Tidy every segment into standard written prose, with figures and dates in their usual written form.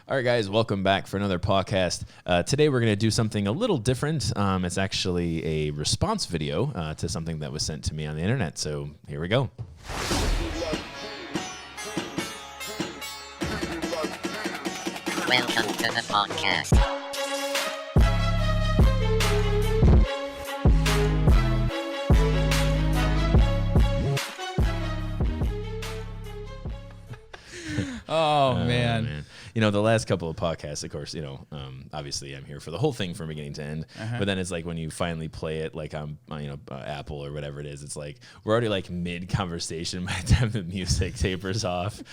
All right, guys, welcome back for another PAWCast. Today we're going to do something a little different. It's actually a response video to something that was sent to me on the internet. So here we go. Welcome to the PAWCast. Oh, man. You know, the last couple of podcasts, of course, obviously I'm here for the whole thing from beginning to end. But then it's like when you finally play it, like on Apple or whatever it is, it's like we're already like mid-conversation by the time the music tapers off.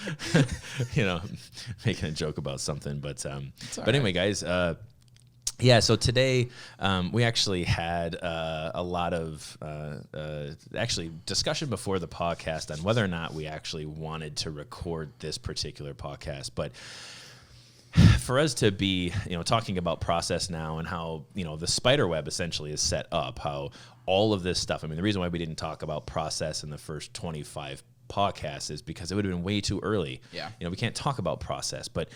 Making a joke about something. But anyway, guys, yeah, so today we actually had a lot of actually discussion before the podcast on whether or not we actually wanted to record this particular podcast. But for us to be, talking about process now and how, the spider web essentially is set up, how all of this stuff, I mean, the reason why we didn't talk about process in the first 25 podcasts is because it would have been way too early. Yeah. We can't talk about process, but,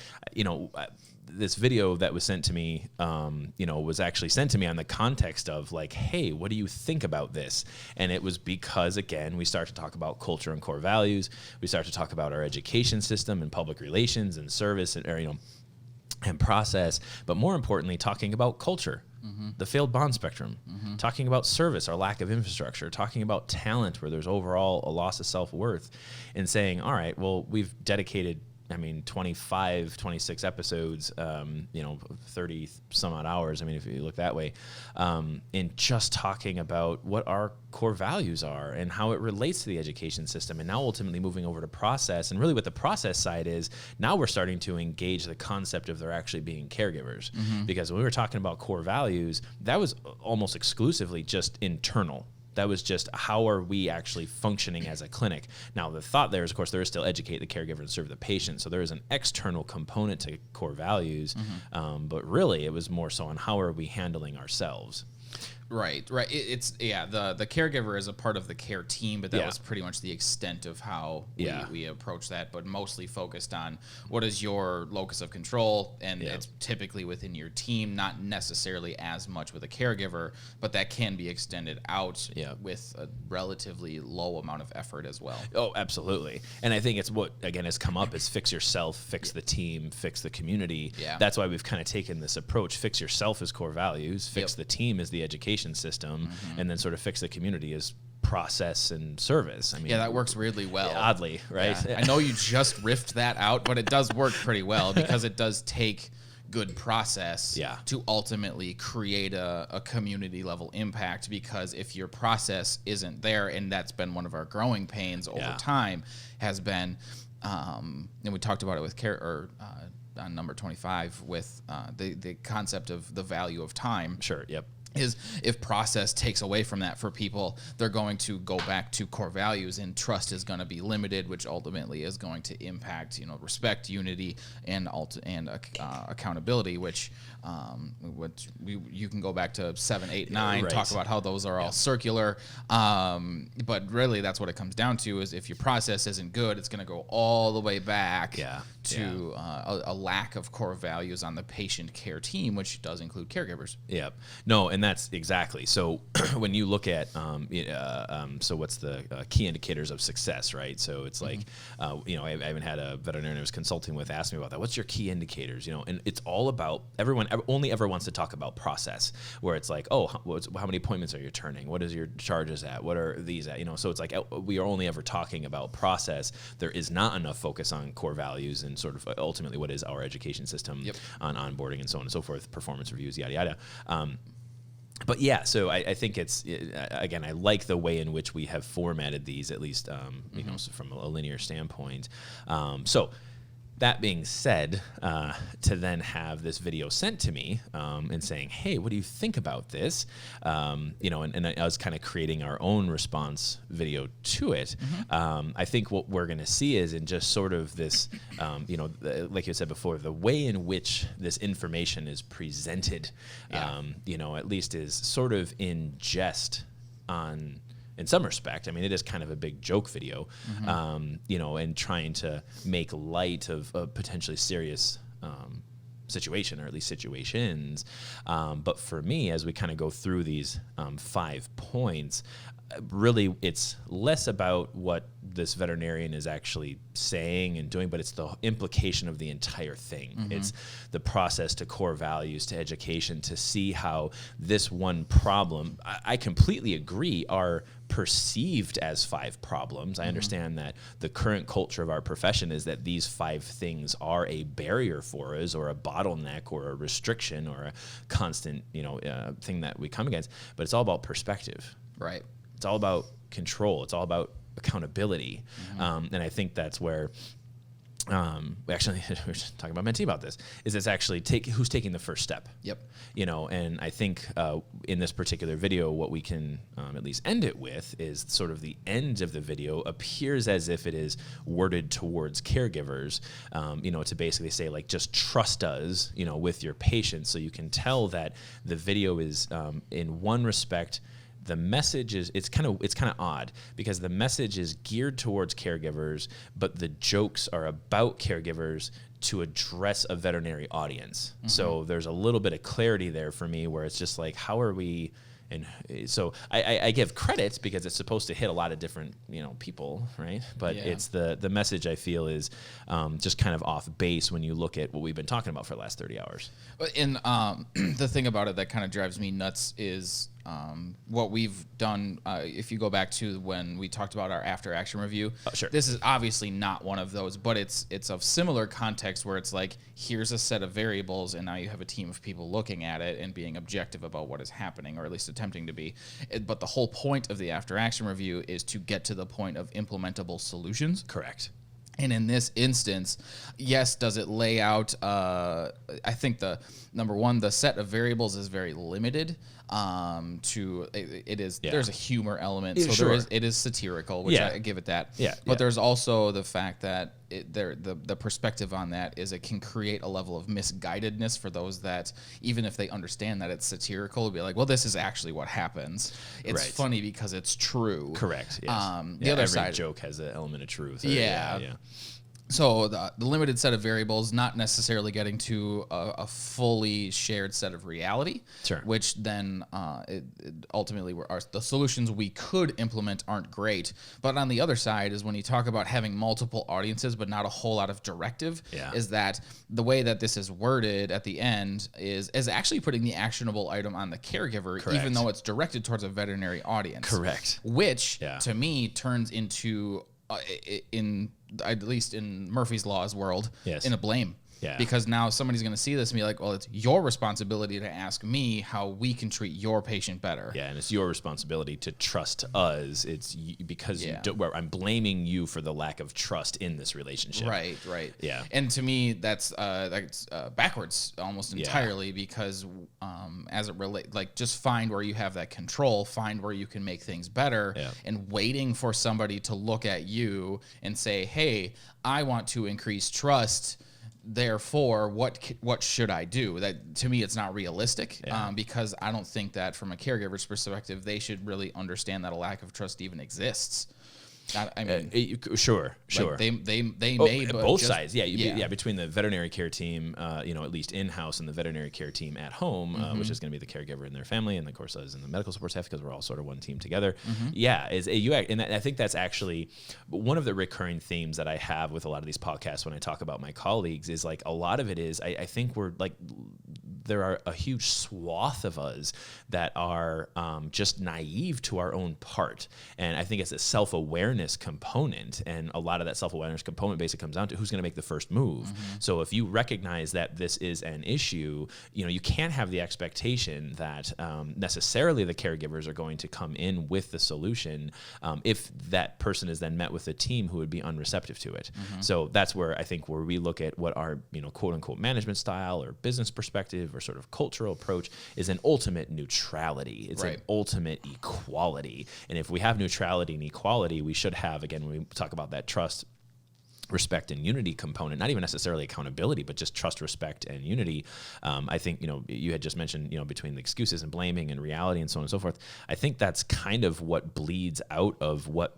this video that was sent to me, was actually sent to me on the context of like, hey, what do you think about this? And it was because, again, we start to talk about culture and core values. We start to talk about our education system and public relations and service and process, but more importantly, talking about culture, the failed bond spectrum, talking about service, our lack of infrastructure, talking about talent where there's overall a loss of self-worth, and saying, all right, well, we've dedicated 25, 26 episodes, 30 some odd hours. I mean, if you look that way, in just talking about what our core values are and how it relates to the education system. And now ultimately moving over to process. And really what the process side is, now we're starting to engage the concept of there actually being caregivers. Because when we were talking about core values, that was almost exclusively just internal. That was just how are we actually functioning as a clinic. Now, the thought there is, of course, there is still educate the caregiver and serve the patient. So there is an external component to core values. But really, it was more so on how are we handling ourselves. Right. The caregiver is a part of the care team, but that was pretty much the extent of how we approach that, but mostly focused on what is your locus of control, and it's typically within your team, not necessarily as much with a caregiver, but that can be extended out with a relatively low amount of effort as well. Oh, absolutely. And I think it's what, again, has come up is fix yourself, fix the team, fix the community. Yeah. That's why we've kind of taken this approach. Fix yourself as core values, fix the team as the education system, and then sort of fix the community as process and service. I mean, that works weirdly well. Oddly, right? Yeah. I know you just riffed that out, but it does work pretty well because it does take good process to ultimately create a community level impact, because if your process isn't there, and that's been one of our growing pains over time, has been, and we talked about it with on number 25 with the concept of the value of time. Sure, yep. Is if process takes away from that for people, they're going to go back to core values, and trust is going to be limited, which ultimately is going to impact, respect, unity, and accountability, which you can go back to 7, 8, 9, talk about how those are all circular. But really that's what it comes down to, is if your process isn't good, it's going to go all the way back to a lack of core values on the patient care team, which does include caregivers. Yeah. No, and that's exactly. So when you look at, so what's the key indicators of success, right? So it's like, I even had a veterinarian I was consulting with ask me about that. What's your key indicators? And it's all about, everyone only ever wants to talk about process, where it's like, oh, how many appointments are you turning? What is your charges at? What are these at? So it's like we are only ever talking about process. There is not enough focus on core values and sort of ultimately what is our education system on onboarding and so on and so forth, performance reviews, yada, yada. But yeah, so I think it's, again, I like the way in which we have formatted these, at least, so from a linear standpoint. So that being said, to then have this video sent to me and saying, hey, what do you think about this? And I was kind of creating our own response video to it. I think what we're going to see is in just sort of this, like you said before, the way in which this information is presented, at least is sort of in jest on, in some respect. I mean, it is kind of a big joke video, and trying to make light of a potentially serious situation, or at least situations. But for me, as we kind of go through these 5 points, really it's less about what this veterinarian is actually saying and doing, but it's the implication of the entire thing. Mm-hmm. It's the process to core values, to education, to see how this one problem, I completely agree, are perceived as 5 problems. I understand that the current culture of our profession is that these 5 things are a barrier for us, or a bottleneck, or a restriction, or a constant, thing that we come against. But it's all about perspective. Right. It's all about control. It's all about accountability. Mm-hmm. And I think that's where, actually, we were just talking about Mentee about this, is it's actually who's taking the first step. Yep. And I think in this particular video, what we can at least end it with is sort of the end of the video appears as if it is worded towards caregivers, to basically say, like, just trust us, with your patients. So you can tell that the video is, in one respect, the message is, it's kind of odd, because the message is geared towards caregivers, but the jokes are about caregivers to address a veterinary audience. Mm-hmm. So there's a little bit of clarity there for me, where it's just like, how are we? And so I give credit because it's supposed to hit a lot of different, people, right? But it's the message, I feel, is just kind of off base when you look at what we've been talking about for the last 30 hours. And the thing about it that kind of drives me nuts is what we've done. If you go back to when we talked about our after action review, sure. This is obviously not one of those, but it's of similar context, where it's like, here's a set of variables, and now you have a team of people looking at it and being objective about what is happening, or at least attempting to be. But the whole point of the after action review is to get to the point of implementable solutions. Correct. And in this instance, yes, does it lay out, I think number one, the set of variables is very limited. There's a humor element, so sure. it is satirical, which I give it that. Yeah. But there's also the fact that the perspective on that is it can create a level of misguidedness for those that, even if they understand that it's satirical, will be like, well, this is actually what happens. It's funny because it's true. Correct. Yes. The other every side, joke has an element of truth. Yeah. So the limited set of variables, not necessarily getting to a fully shared set of reality, sure. Which then it ultimately the solutions we could implement aren't great. But on the other side is when you talk about having multiple audiences but not a whole lot of directive, is that the way that this is worded at the end is actually putting the actionable item on the caregiver, Correct. Even though it's directed towards a veterinary audience. Correct. Which, to me, turns into, at least in Murphy's Law's world, in a blame. Yeah. Because now somebody's going to see this and be like, well, it's your responsibility to ask me how we can treat your patient better. Yeah, and it's your responsibility to trust us. It's because I'm blaming you for the lack of trust in this relationship. Right. Yeah. And to me, that's backwards almost entirely, because as it relates, like, just find where you have that control, find where you can make things better, and waiting for somebody to look at you and say, hey, I want to increase trust, therefore, what should I do? That, to me, it's not realistic, because I don't think that from a caregiver's perspective, they should really understand that a lack of trust even exists. I mean, sure. Like they may, but both sides. Between the veterinary care team, at least in-house, and the veterinary care team at home, which is going to be the caregiver and their family, and of course us and the medical support staff, because we're all sort of one team together. And I think that's actually one of the recurring themes that I have with a lot of these podcasts when I talk about my colleagues, is like, a lot of it is, I think we're like, there are a huge swath of us that are just naive to our own part. And I think it's a self-awareness component. And a lot of that self-awareness component basically comes down to who's going to make the first move. So if you recognize that this is an issue, you can't have the expectation that necessarily the caregivers are going to come in with the solution if that person is then met with a team who would be unreceptive to it. So that's where I think where we look at what our, quote unquote management style or business perspective or sort of cultural approach is an ultimate neutrality. It's an ultimate equality. And if we have neutrality and equality, we should have, again, when we talk about that trust, respect and unity component, not even necessarily accountability, but just trust, respect, and unity. I think, you had just mentioned, between the excuses and blaming and reality and so on and so forth. I think that's kind of what bleeds out of what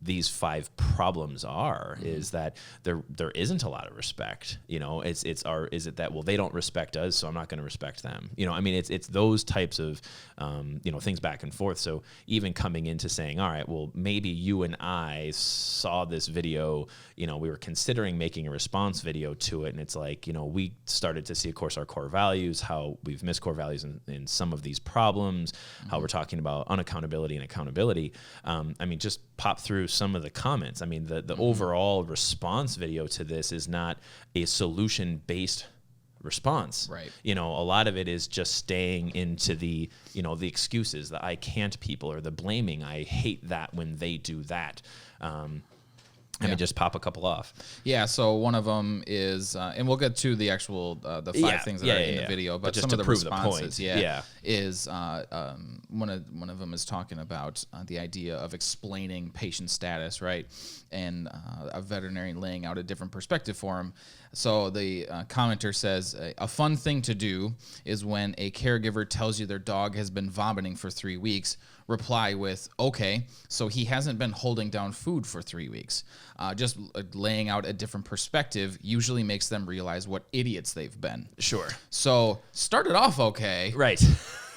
these 5 problems are, is that there isn't a lot of respect. Is it that, well, they don't respect us, so I'm not going to respect them. It's those types of, things back and forth. So even coming into saying, all right, well, maybe you and I saw this video, we were considering making a response video to it. And it's like, we started to see, of course, our core values, how we've missed core values in some of these problems, how we're talking about unaccountability and accountability. Just pop through some of the comments. The overall response video to this is not a solution-based response. Right. A lot of it is just staying into the, the excuses, the I can't people, or the blaming. I hate that when they do that. Just pop a couple off. Yeah, so one of them is, and we'll get to the actual, the 5 things that are in the video, but just some of the responses, is one of them is talking about the idea of explaining patient status, right? And a veterinarian laying out a different perspective for him. So the commenter says, a fun thing to do is when a caregiver tells you their dog has been vomiting for 3 weeks, reply with, okay, so he hasn't been holding down food for 3 weeks. Just laying out a different perspective usually makes them realize what idiots they've been. Sure. So started off okay. Right.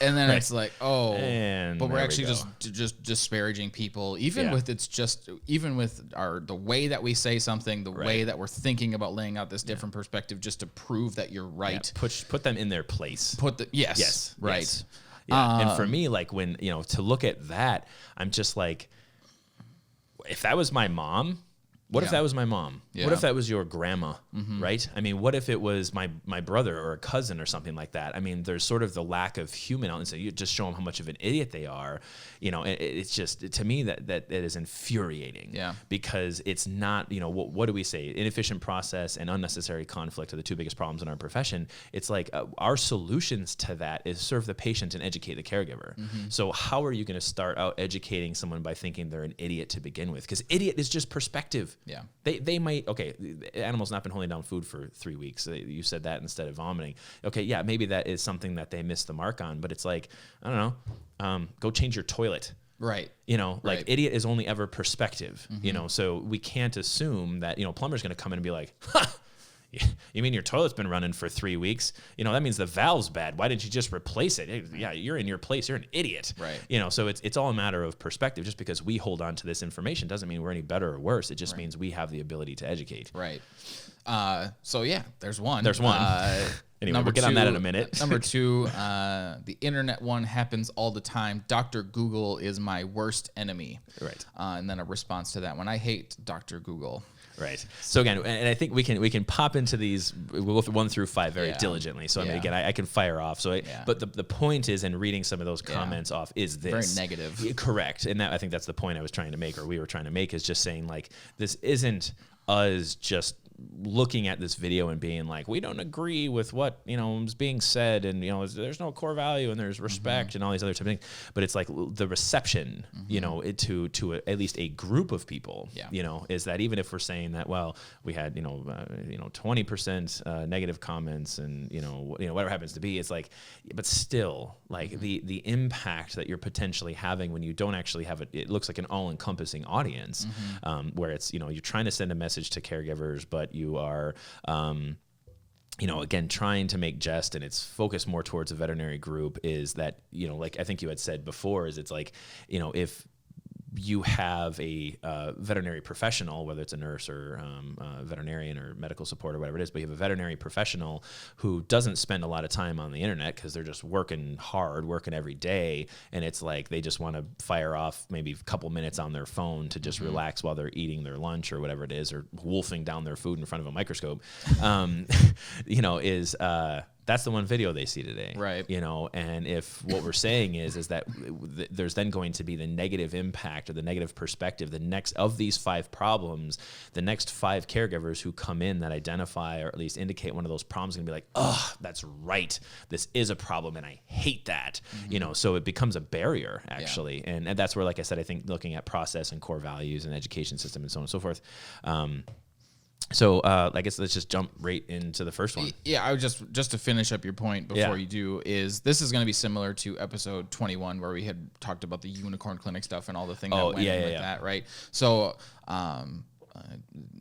And then it's like, oh, and but we're actually just disparaging people, even with the way that we say something, the way that we're thinking about laying out this different perspective, just to prove that you're right. Yeah, put them in their place. Yes. Right. Yes. Yeah. And for me, like when, to look at that, I'm just like, if that was my mom, what if that was my mom? Yeah. What if that was your grandma, right? What if it was my brother or a cousin or something like that? There's sort of the lack of human element. So you just show them how much of an idiot they are. It's just, to me, that it is infuriating. Yeah. Because it's not, what do we say? Inefficient process and unnecessary conflict are the 2 biggest problems in our profession. It's like our solutions to that is serve the patient and educate the caregiver. So how are you going to start out educating someone by thinking they're an idiot to begin with? Because idiot is just perspective. Yeah. They might, okay, the animal's not been holding down food for 3 weeks. You said that instead of vomiting. Okay, yeah, maybe that is something that they missed the mark on, but it's like, I don't know, go change your toilet. Right. Like idiot is only ever perspective, so we can't assume that, plumber's going to come in and be like, ha! You mean your toilet's been running for 3 weeks? That means the valve's bad. Why didn't you just replace it? Yeah, you're in your place. You're an idiot. Right. So it's all a matter of perspective. Just because we hold on to this information doesn't mean we're any better or worse. It just means we have the ability to educate. Right. So yeah, there's one. Anyway, we'll get on that in a minute. Number 2, the internet one happens all the time. Dr. Google is my worst enemy. Right. And then a response to that one. I hate Dr. Google. Right. So again, and I think we can pop into these. We'll go through 1 through 5 very diligently. So again, I can fire off. So, but the point is, in reading some of those comments off, is this very negative? Correct. And I think that's the point I was trying to make, or we were trying to make, is just saying like this isn't us just looking at this video and being like, we don't agree with what is being said, and there's no core value and there's respect and all these other types of things, but it's like the reception to at least a group of people is that even if we're saying that, well, we had 20% negative comments and whatever happens to be, it's like, but still like the impact that you're potentially having when you don't actually have it looks like an all-encompassing audience, where it's you're trying to send a message to caregivers, but you are, again, trying to make jest, and it's focused more towards a veterinary group, is that, like I think you had said before, is it's like, if you have a veterinary professional, whether it's a nurse or a veterinarian or medical support or whatever it is, but you have a veterinary professional who doesn't spend a lot of time on the internet because they're just working hard, working every day, and it's like they just want to fire off maybe a couple minutes on their phone to just relax while they're eating their lunch or whatever it is, or wolfing down their food in front of a microscope, that's the one video they see today. Right. And if what we're saying is that there's then going to be the negative impact or the negative perspective, the next of these 5 problems, the next 5 caregivers who come in that identify or at least indicate one of those problems are going to be like, oh, that's right. This is a problem and I hate that. So it becomes a barrier actually. Yeah. And that's where, like I said, I think looking at process and core values and education system and so on and so forth, So I guess let's just jump right into the first one. Yeah, I would just to finish up your point before you do is this is going to be similar to episode 21 where we had talked about the unicorn clinic stuff and all the things that went in with that, right? So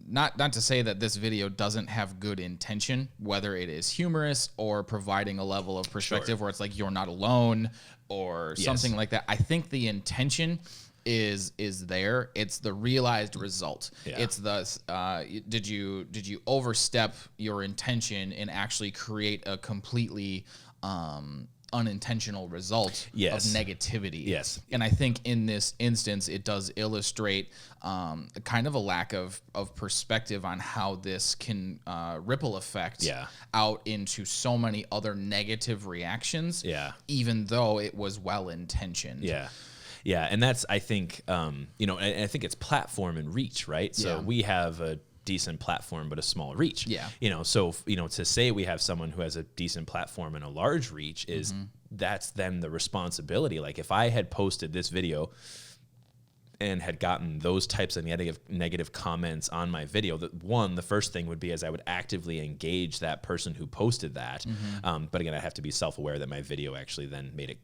not to say that this video doesn't have good intention, whether it is humorous or providing a level of perspective where it's like you're not alone or something like that. I think the intention is there. It's the realized result. It's the did you overstep your intention and actually create a completely unintentional result of negativity. And I think in this instance it does illustrate kind of a lack of perspective on how this can ripple effect out into so many other negative reactions, even though it was well intentioned. Yeah, and that's, I think, and I think it's platform and reach, right? So we have a decent platform but a small reach. So to say we have someone who has a decent platform and a large reach is that's then the responsibility. Like if I had posted this video and had gotten those types of negative comments on my video, the first thing would be is I would actively engage that person who posted that. But again, I have to be self-aware that my video actually then made it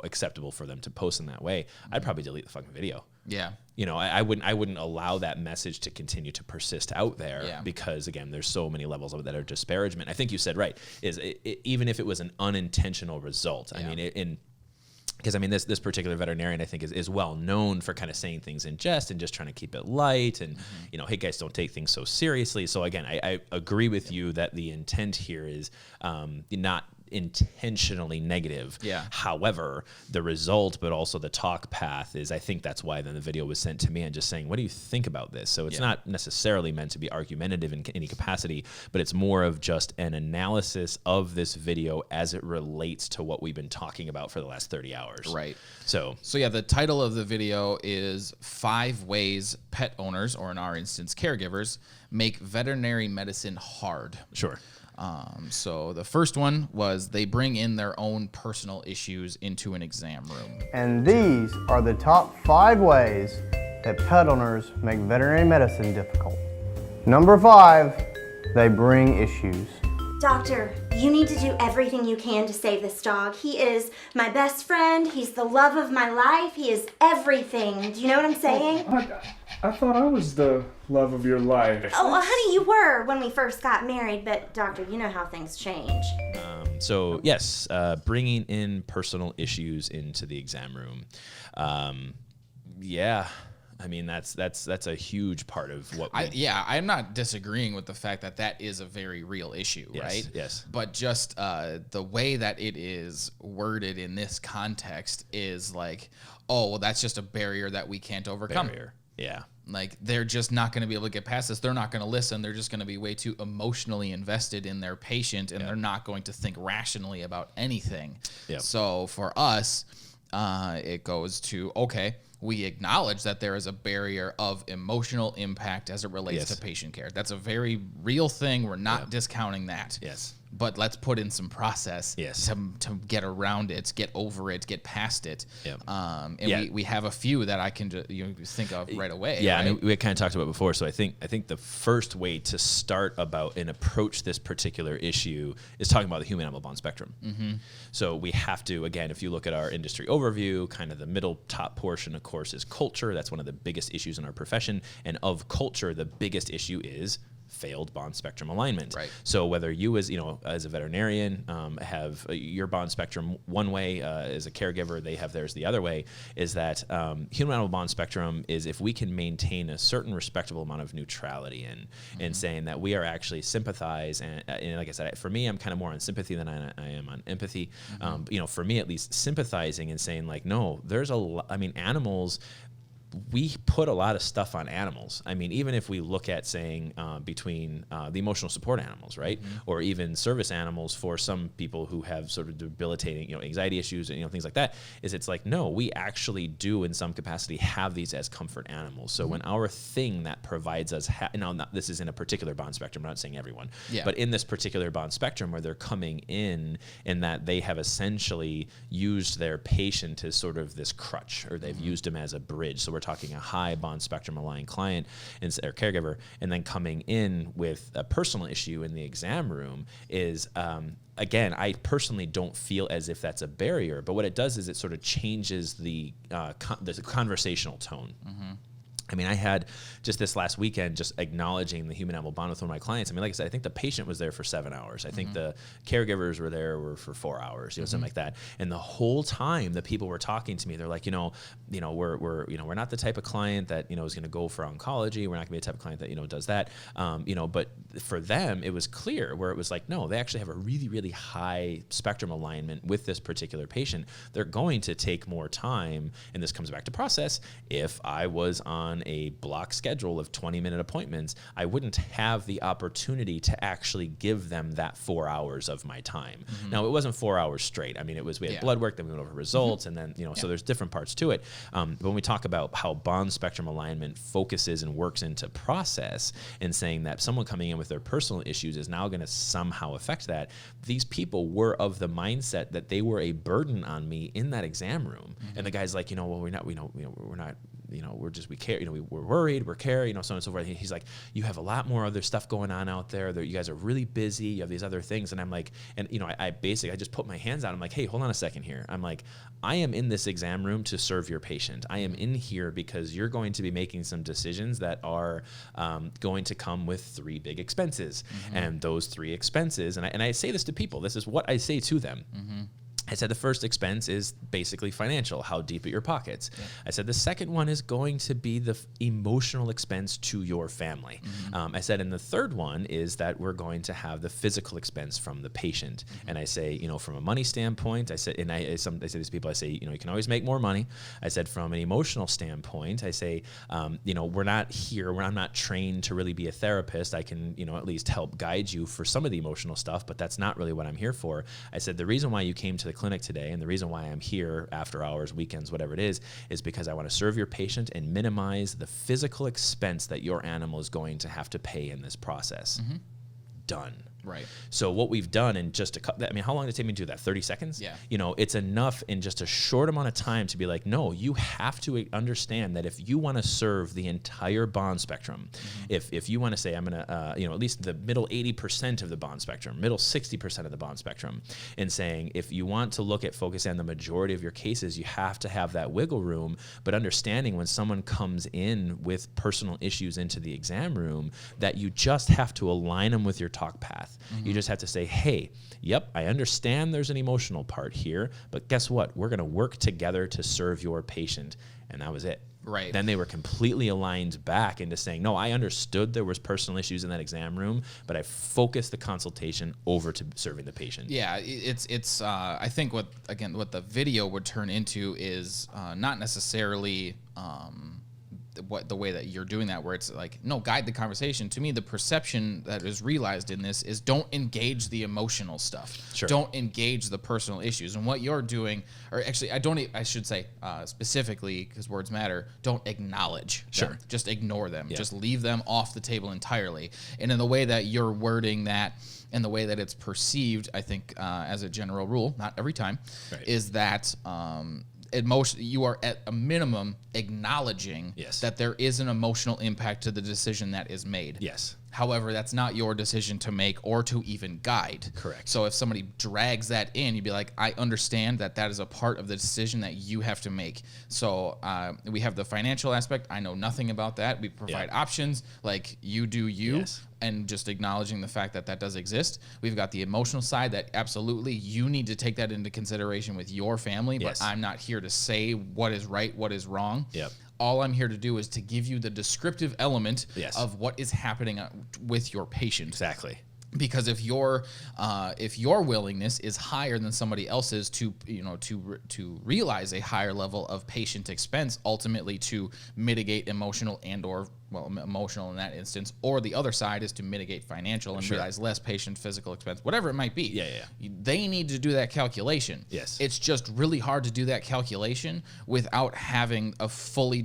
acceptable for them to post in that way. I'd probably delete the fucking video. I wouldn't allow that message to continue to persist out there because again, there's so many levels of it that are disparagement. I think you said right, even if it was an unintentional result. I mean, because this particular veterinarian I think is well known for kind of saying things in jest and just trying to keep it light and hey guys, don't take things so seriously. So again, I agree with you that the intent here is not intentionally negative. However, the result, but also the talk path is, I think that's why then the video was sent to me and just saying, what do you think about this? So it's not necessarily meant to be argumentative in any capacity, but it's more of just an analysis of this video as it relates to what we've been talking about for the last 30 hours. Right. So yeah, the title of the video is 5 Ways Pet Owners, or in our instance, caregivers, make veterinary medicine hard. Sure. So the first one was they bring in their own personal issues into an exam room. And these are the top 5 ways that pet owners make veterinary medicine difficult. Number 5, they bring issues. Doctor, you need to do everything you can to save this dog. He is my best friend. He's the love of my life. He is everything. Do you know what I'm saying? I thought I was the love of your life. Oh, well, honey, you were when we first got married, but doctor, you know how things change. So yes, bringing in personal issues into the exam room. I mean, that's a huge part of what I'm not disagreeing with the fact that that is a very real issue, right? Yes. But just the way that it is worded in this context is like, oh, well, that's just a barrier that we can't overcome. Yeah. Like, they're just not going to be able to get past this. They're not going to listen. They're just going to be way too emotionally invested in their patient, and they're not going to think rationally about anything. So for us, it goes to, okay, we acknowledge that there is a barrier of emotional impact as it relates to patient care. That's a very real thing. We're not discounting that. But let's put in some process to get around it, get over it, get past it. We have a few that I can think of right away. I mean, we kind of talked about before. So I think the first way to start about and approach this particular issue is talking about the human-animal bond spectrum. So we have to, again, if you look at our industry overview, kind of the middle top portion, of course, is culture. That's one of the biggest issues in our profession. And of culture, the biggest issue is failed bond spectrum alignment. So whether you as a veterinarian have your bond spectrum one way, as a caregiver they have theirs the other way, is that human animal bond spectrum is if we can maintain a certain respectable amount of neutrality in saying that we are actually sympathize and like I said, for me, I'm kind of more on sympathy than I am on empathy. For me at least, sympathizing and saying like, no, there's animals, we put a lot of stuff on animals. I mean, even if we look at saying between the emotional support animals, right? Or even service animals for some people who have sort of debilitating, anxiety issues and, things like that, is it's like, no, we actually do in some capacity have these as comfort animals. So when our thing that provides us, this is in a particular bond spectrum, I'm not saying everyone, but in this particular bond spectrum where they're coming in that they have essentially used their patient as sort of this crutch, or they've used them as a bridge. So we're we're talking a high bond spectrum aligned client or caregiver, and then coming in with a personal issue in the exam room is, again, I personally don't feel as if that's a barrier, but what it does is it sort of changes the conversational tone. I mean, I had just this last weekend just acknowledging the human animal bond with one of my clients. I mean, like I said, I think the patient was there for 7 hours. I think the caregivers were there for 4 hours, something like that. And the whole time the people were talking to me, they're like, we're not the type of client that, is going to go for oncology. We're not going to be the type of client that, does that. But for them, it was clear where it was like, no, they actually have a really, really high spectrum alignment with this particular patient. They're going to take more time. And this comes back to process. If I was on a block schedule of 20-minute appointments, I wouldn't have the opportunity to actually give them that 4 hours of my time. Now, it wasn't 4 hours straight. I mean, we had blood work, then we went over results, and then, so there's different parts to it. But when we talk about how bond spectrum alignment focuses and works into process and saying that someone coming in with their personal issues is now going to somehow affect that, these people were of the mindset that they were a burden on me in that exam room. And the guy's like, well, we're not, we care, we're worried, we're care, so on and so forth. He's like, you have a lot more other stuff going on out there. You guys are really busy. You have these other things. And I'm like, I basically just put my hands out. I'm like, hey, hold on a second here. I'm like, I am in this exam room to serve your patient. I am in here because you're going to be making some decisions that are going to come with 3 big expenses. And those 3 expenses, and I say this to people, this is what I say to them. I said the first expense is basically financial, how deep are your pockets. I said the second one is going to be the emotional expense to your family. I said, and the third one is that we're going to have the physical expense from the patient. And I say, from a money standpoint, I said, and I say to these people, I say, you can always make more money. I said, from an emotional standpoint, I say, we're not here, I'm not trained to really be a therapist. I can, at least help guide you for some of the emotional stuff, but that's not really what I'm here for. I said, the reason why you came to the clinic today, and the reason why I'm here after hours, weekends, whatever it is because I want to serve your patient and minimize the physical expense that your animal is going to have to pay in this process. Done. Right. So what we've done in just how long did it take me to do that? 30 seconds? Yeah. It's enough in just a short amount of time to be like, no, you have to understand that if you want to serve the entire bond spectrum, if you want to say, I'm going to, at least the middle 80% of the bond spectrum, middle 60% of the bond spectrum, and saying, if you want to look at focusing on the majority of your cases, you have to have that wiggle room, but understanding when someone comes in with personal issues into the exam room, that you just have to align them with your talk path. You just have to say, hey, yep, I understand there's an emotional part here, but guess what? We're going to work together to serve your patient. And that was it. Right. Then they were completely aligned back into saying, no, I understood there was personal issues in that exam room, but I focused the consultation over to serving the patient. Yeah, it's I think what the video would turn into is not necessarily the way that you're doing that, where it's like, no, guide the conversation. To me, the perception that is realized in this is don't engage the emotional stuff. Sure. Don't engage the personal issues. And what you're doing, or actually, I should say specifically, because words matter, don't acknowledge them. Just ignore them. Yeah. Just leave them off the table entirely. And in the way that you're wording that, and the way that it's perceived, I think, as a general rule, not every time, is that you are at a minimum acknowledging that there is an emotional impact to the decision that is made. Yes. However, that's not your decision to make or to even guide. Correct. So if somebody drags that in, you'd be like, I understand that is a part of the decision that you have to make. So we have the financial aspect. I know nothing about that. We provide options like you do you. Yes. And just acknowledging the fact that does exist. We've got the emotional side that absolutely you need to take that into consideration with your family, but I'm not here to say what is right, what is wrong. Yep. All I'm here to do is to give you the descriptive element of what is happening with your patient. Exactly. Because if your willingness is higher than somebody else's to realize a higher level of patient expense, ultimately to mitigate emotional emotional in that instance, or the other side is to mitigate financial and realize less patient physical expense, whatever it might be. They need to do that calculation. Yes. It's just really hard to do that calculation without having a fully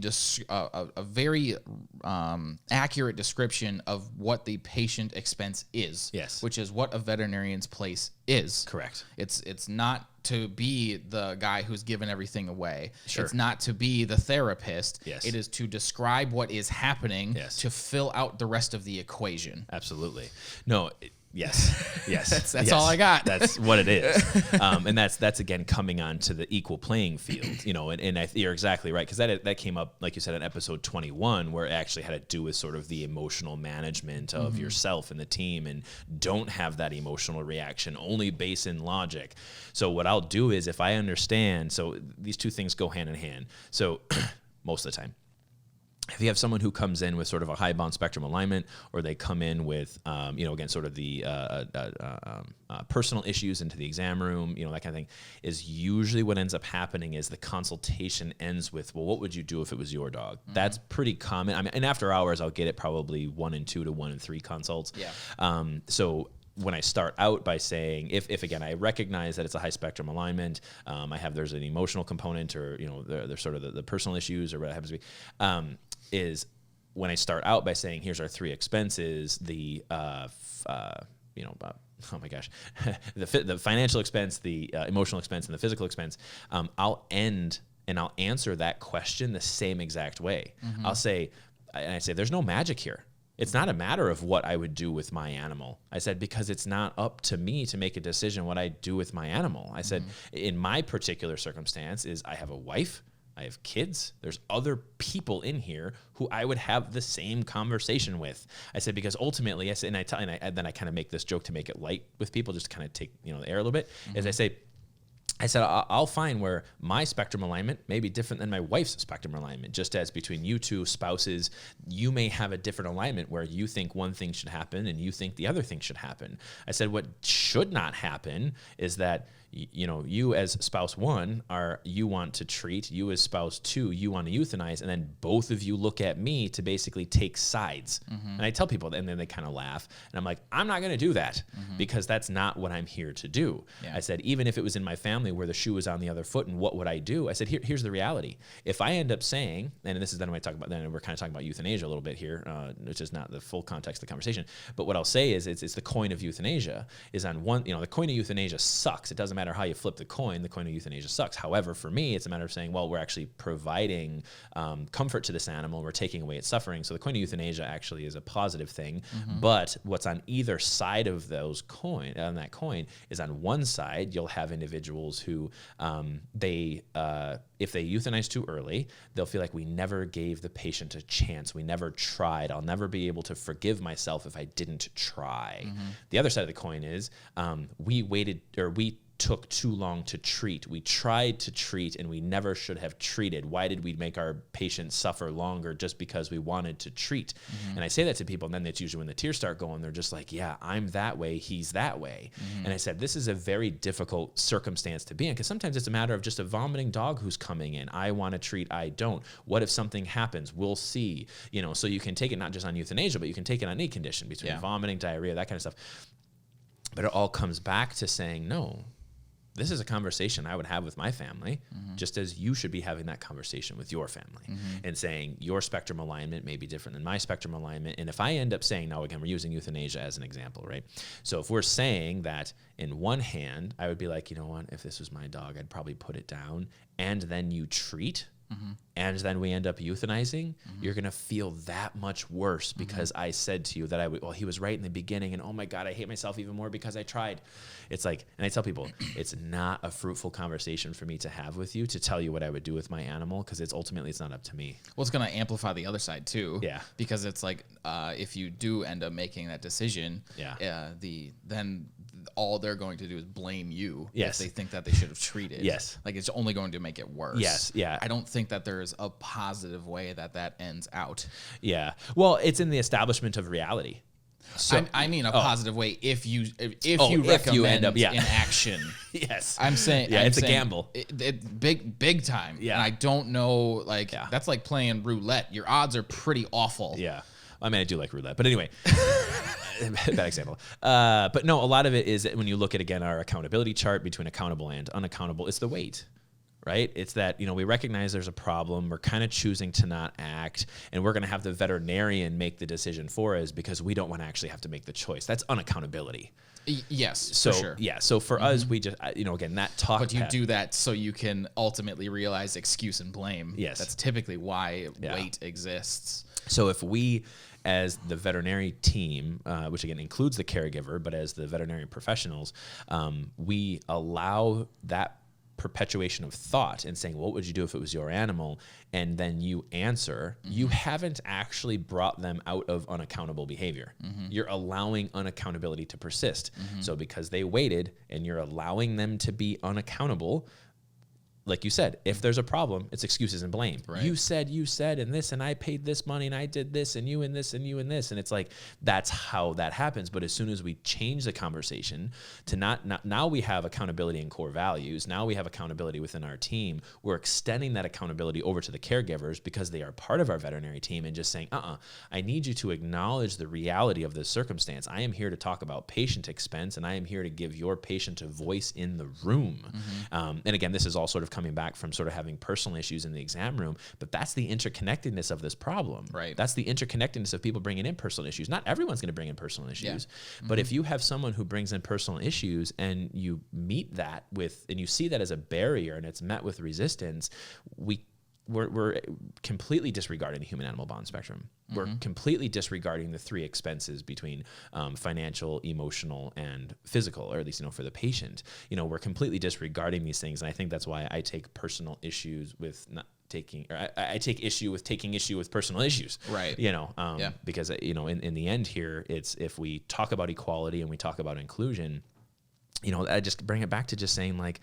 a very accurate description of what the patient expense is. Yes. Which is what a veterinarian's place is. Correct. It's not to be the guy who's given everything away. Sure. It's not to be the therapist. Yes. It is to describe what is happening Yes. to fill out the rest of the equation. Absolutely. No. Yes. That's yes. all I got. That's what it is. And that's again coming on to the equal playing field, and you're exactly right. Cause that came up, like you said, in episode 21, where it actually had to do with sort of the emotional management of yourself and the team, and don't have that emotional reaction, only base in logic. So what I'll do is, if I understand, so these two things go hand in hand. So most of the time, if you have someone who comes in with sort of a high bound spectrum alignment, or they come in with, again, sort of the personal issues into the exam room, that kind of thing, is usually what ends up happening is the consultation ends with, well, what would you do if it was your dog? That's pretty common. I mean, and after hours, I'll get it probably 1 and 2 to 1 and 3 consults. Yeah. So when I start out by saying, if again, I recognize that it's a high spectrum alignment, there's an emotional component, or, there's sort of the personal issues, or what it happens to be, is when I start out by saying, here's our 3 expenses, the, oh my gosh, the financial expense, the emotional expense, and the physical expense, I'll end and I'll answer that question the same exact way. I'll say, there's no magic here. It's not a matter of what I would do with my animal. I said, because it's not up to me to make a decision what I do with my animal. I said, in my particular circumstance is I have a wife, I have kids, there's other people in here who I would have the same conversation with. I said, because ultimately, then I kind of make this joke to make it light with people, just to kind of take, the air a little bit, is I said, I'll find where my spectrum alignment may be different than my wife's spectrum alignment, just as between you two spouses, you may have a different alignment where you think one thing should happen and you think the other thing should happen. I said, what should not happen is that, you as spouse 1 you want to treat, you as spouse 2, you want to euthanize, and then both of you look at me to basically take sides. And I tell people, and then they kind of laugh, and I'm like, I'm not going to do that, because that's not what I'm here to do. Yeah. I said, even if it was in my family where the shoe was on the other foot, and what would I do? I said, here's the reality. If I end up saying, and this is then when I talk about, then we're kind of talking about euthanasia a little bit here, which is not the full context of the conversation, but what I'll say is it's the coin of euthanasia is on one, the coin of euthanasia sucks. It doesn't matter how you flip the coin of euthanasia sucks. However, for me, it's a matter of saying, well, we're actually providing comfort to this animal, we're taking away its suffering. So the coin of euthanasia actually is a positive thing. But what's on either side of that coin is, on one side, you'll have individuals who if they euthanize too early, they'll feel like we never gave the patient a chance. We never tried. I'll never be able to forgive myself if I didn't try. The other side of the coin is we took too long to treat. We tried to treat and we never should have treated. Why did we make our patients suffer longer just because we wanted to treat? And I say that to people, and then that's usually when the tears start going, they're just like, yeah, I'm that way, he's that way. And I said, this is a very difficult circumstance to be in, because sometimes it's a matter of just a vomiting dog who's coming in. I want to treat, I don't. What if something happens? We'll see. So you can take it not just on euthanasia, but you can take it on any condition between vomiting, diarrhea, that kind of stuff. But it all comes back to saying, no, this is a conversation I would have with my family, just as you should be having that conversation with your family, and saying your spectrum alignment may be different than my spectrum alignment. And if I end up saying, now again, we're using euthanasia as an example, right? So if we're saying that in one hand, I would be like, you know what, if this was my dog, I'd probably put it down, and then you treat, and then we end up euthanizing, you're going to feel that much worse because I said to you that he was right in the beginning, and oh my God, I hate myself even more because I tried. It's like, and I tell people, it's not a fruitful conversation for me to have with you to tell you what I would do with my animal, because it's not up to me. Well, it's going to amplify the other side too. Yeah. Because it's like, if you do end up making that decision, then all they're going to do is blame you if they think that they should have treated. Yes. Like, it's only going to make it worse. Yes. Yeah. I don't think that there's a positive way that ends out. Yeah. Well, it's in the establishment of reality. So I mean a positive way if you recommend in action. Yes. I'm saying it's a gamble. Big time. Yeah. And I don't know, that's like playing roulette. Your odds are pretty awful. Yeah. I mean, I do like roulette, but anyway, bad example. But no, a lot of it is when you look at, again, our accountability chart between accountable and unaccountable, it's the weight. Right? It's that, we recognize there's a problem. We're kind of choosing to not act, and we're going to have the veterinarian make the decision for us because we don't want to actually have to make the choice. That's unaccountability. Yes, So for sure. yeah, so for us, we just again that talk. But you do that so you can ultimately realize excuse and blame. Yes. That's typically why weight exists. So if we, as the veterinary team, which again includes the caregiver, but as the veterinary professionals, we allow that perpetuation of thought and saying, what would you do if it was your animal? And then you answer, you haven't actually brought them out of unaccountable behavior. You're allowing unaccountability to persist. So because they waited and you're allowing them to be unaccountable, like you said, if there's a problem, it's excuses and blame. Right. You said, and this, and I paid this money, and I did this, and you and this, and you and this. And it's like, that's how that happens. But as soon as we change the conversation to not now we have accountability and core values. Now we have accountability within our team. We're extending that accountability over to the caregivers because they are part of our veterinary team and just saying, I need you to acknowledge the reality of this circumstance. I am here to talk about patient expense, and I am here to give your patient a voice in the room. And again, this is all sort of coming back from sort of having personal issues in the exam room, but that's the interconnectedness of this problem. Right. That's the interconnectedness of people bringing in personal issues. Not everyone's going to bring in personal issues, but if you have someone who brings in personal issues and you meet that with, and you see that as a barrier and it's met with resistance, we're completely disregarding the human-animal bond spectrum. We're completely disregarding the three expenses between financial, emotional, and physical, or at least, for the patient. We're completely disregarding these things, and I think that's why I take personal issues with not taking, or I take issue with taking issue with personal issues. Right. Because, in the end here, it's if we talk about equality and we talk about inclusion, I just bring it back to just saying, like,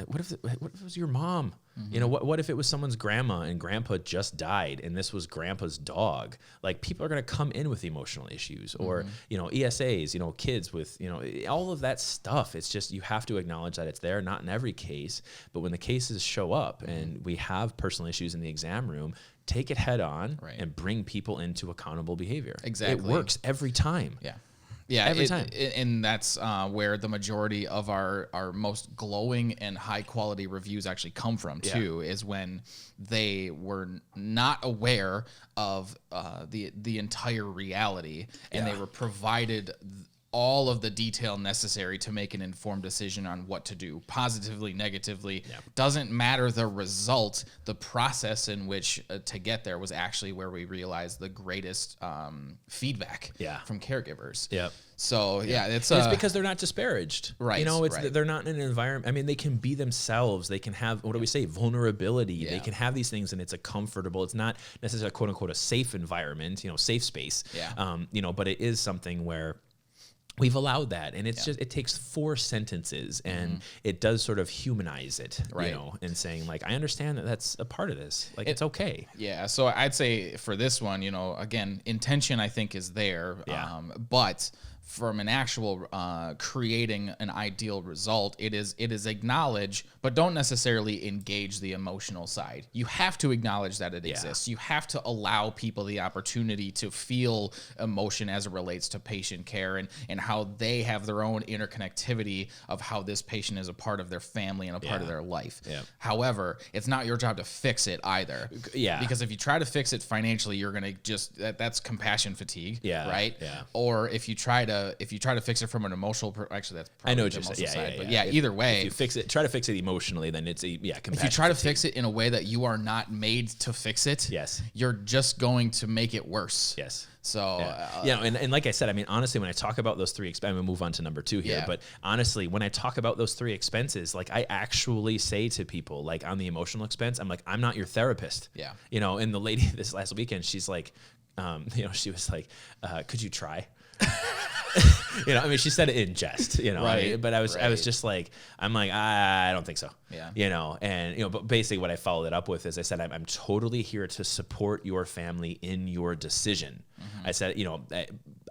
what if it was your mom? What if it was someone's grandma and grandpa just died and this was grandpa's dog? Like, people are going to come in with emotional issues, or, ESAs, kids with, all of that stuff. It's just, you have to acknowledge that it's there, not in every case, but when the cases show up and we have personal issues in the exam room, take it head on and bring people into accountable behavior. Exactly. It works every time. Yeah, every time. And that's where the majority of our most glowing and high quality reviews actually come from too, is when they were not aware of the entire reality, and they were provided all of the detail necessary to make an informed decision on what to do, positively, negatively. Doesn't matter the result. The process in which to get there was actually where we realized the greatest feedback from caregivers. So it's because they're not disparaged, right? They're not in an environment. I mean, they can be themselves. They can have, what do we say, vulnerability. They can have these things, and it's a comfortable. It's not necessarily quote unquote a safe environment, safe space. But it is something where we've allowed that, and it's just, it takes 4 sentences, and it does sort of humanize it, and saying, like, I understand that that's a part of this, like, it's okay. So I'd say for this one, again, intention I think is there, but from an actual creating an ideal result, it is acknowledge, but don't necessarily engage the emotional side. You have to acknowledge that it exists. You have to allow people the opportunity to feel emotion as it relates to patient care, and how they have their own interconnectivity of how this patient is a part of their family and a part of their life. However, it's not your job to fix it either. Because if you try to fix it financially, you're going to just, that's compassion fatigue, right? Or if you try to fix it from an emotional, actually that's probably, I know what you're saying, but either way, if you try to fix it emotionally, then it's compassion. If you try to fix it in a way that you are not made to fix it, you're just going to make it worse. So and like I said, I mean, honestly, when I talk about those 3 expenses, I'm gonna move on to number 2 here. But honestly, when I talk about those 3 expenses, like, I actually say to people, like, on the emotional expense, I'm like, I'm not your therapist. And the lady this last weekend, she's like, she was like, could you try? I mean, she said it in jest, but I was just like, I'm like, I don't think so. But basically what I followed it up with is I said, I'm totally here to support your family in your decision. I said,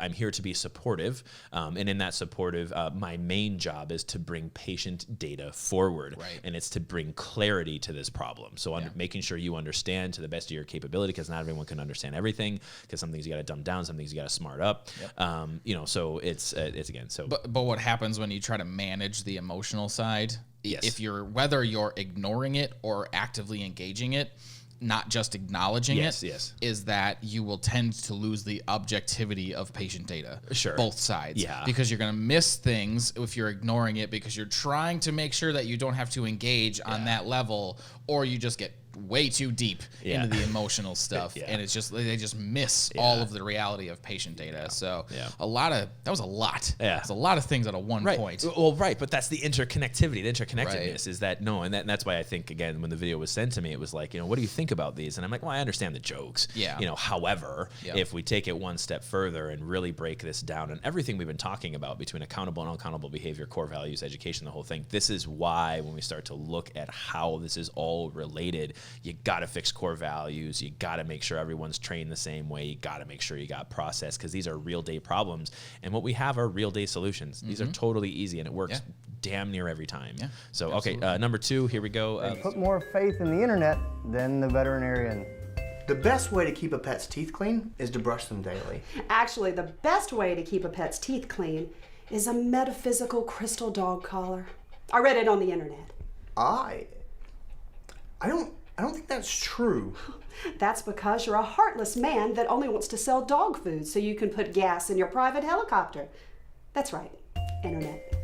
I'm here to be supportive. And in that supportive, my main job is to bring patient data forward. And it's to bring clarity to this problem. So making sure you understand to the best of your capability, because not everyone can understand everything, because some things you got to dumb down, some things you got to smart up. So it's again, so. But what happens when you try to manage the emotional side, if whether you're ignoring it or actively engaging it, not just acknowledging Yes, it, yes. is that you will tend to lose the objectivity of patient data. Sure. Both sides. Yeah. Because you're going to miss things if you're ignoring it because you're trying to make sure that you don't have to engage on that level, or you just get way too deep into the emotional stuff, and it's just they just miss all of the reality of patient data. So that was a lot. Yeah, it's a lot of things at a one point. Well, but that's the interconnectivity, the interconnectedness is that and that's why I think again when the video was sent to me, it was like, what do you think about these? And I'm like, well, I understand the jokes. Yeah. However, if we take it one step further and really break this down and everything we've been talking about between accountable and unaccountable behavior, core values, education, the whole thing, this is why when we start to look at how this is all related, you got to fix core values. You got to make sure everyone's trained the same way. You got to make sure you got process because these are real day problems. And what we have are real day solutions. These are totally easy and it works damn near every time. Yeah, so, okay, number 2, here we go. Put more faith in the internet than the veterinarian. The best way to keep a pet's teeth clean is to brush them daily. Actually, the best way to keep a pet's teeth clean is a metaphysical crystal dog collar. I read it on the internet. I don't think that's true. That's because you're a heartless man that only wants to sell dog food so you can put gas in your private helicopter. That's right, internet.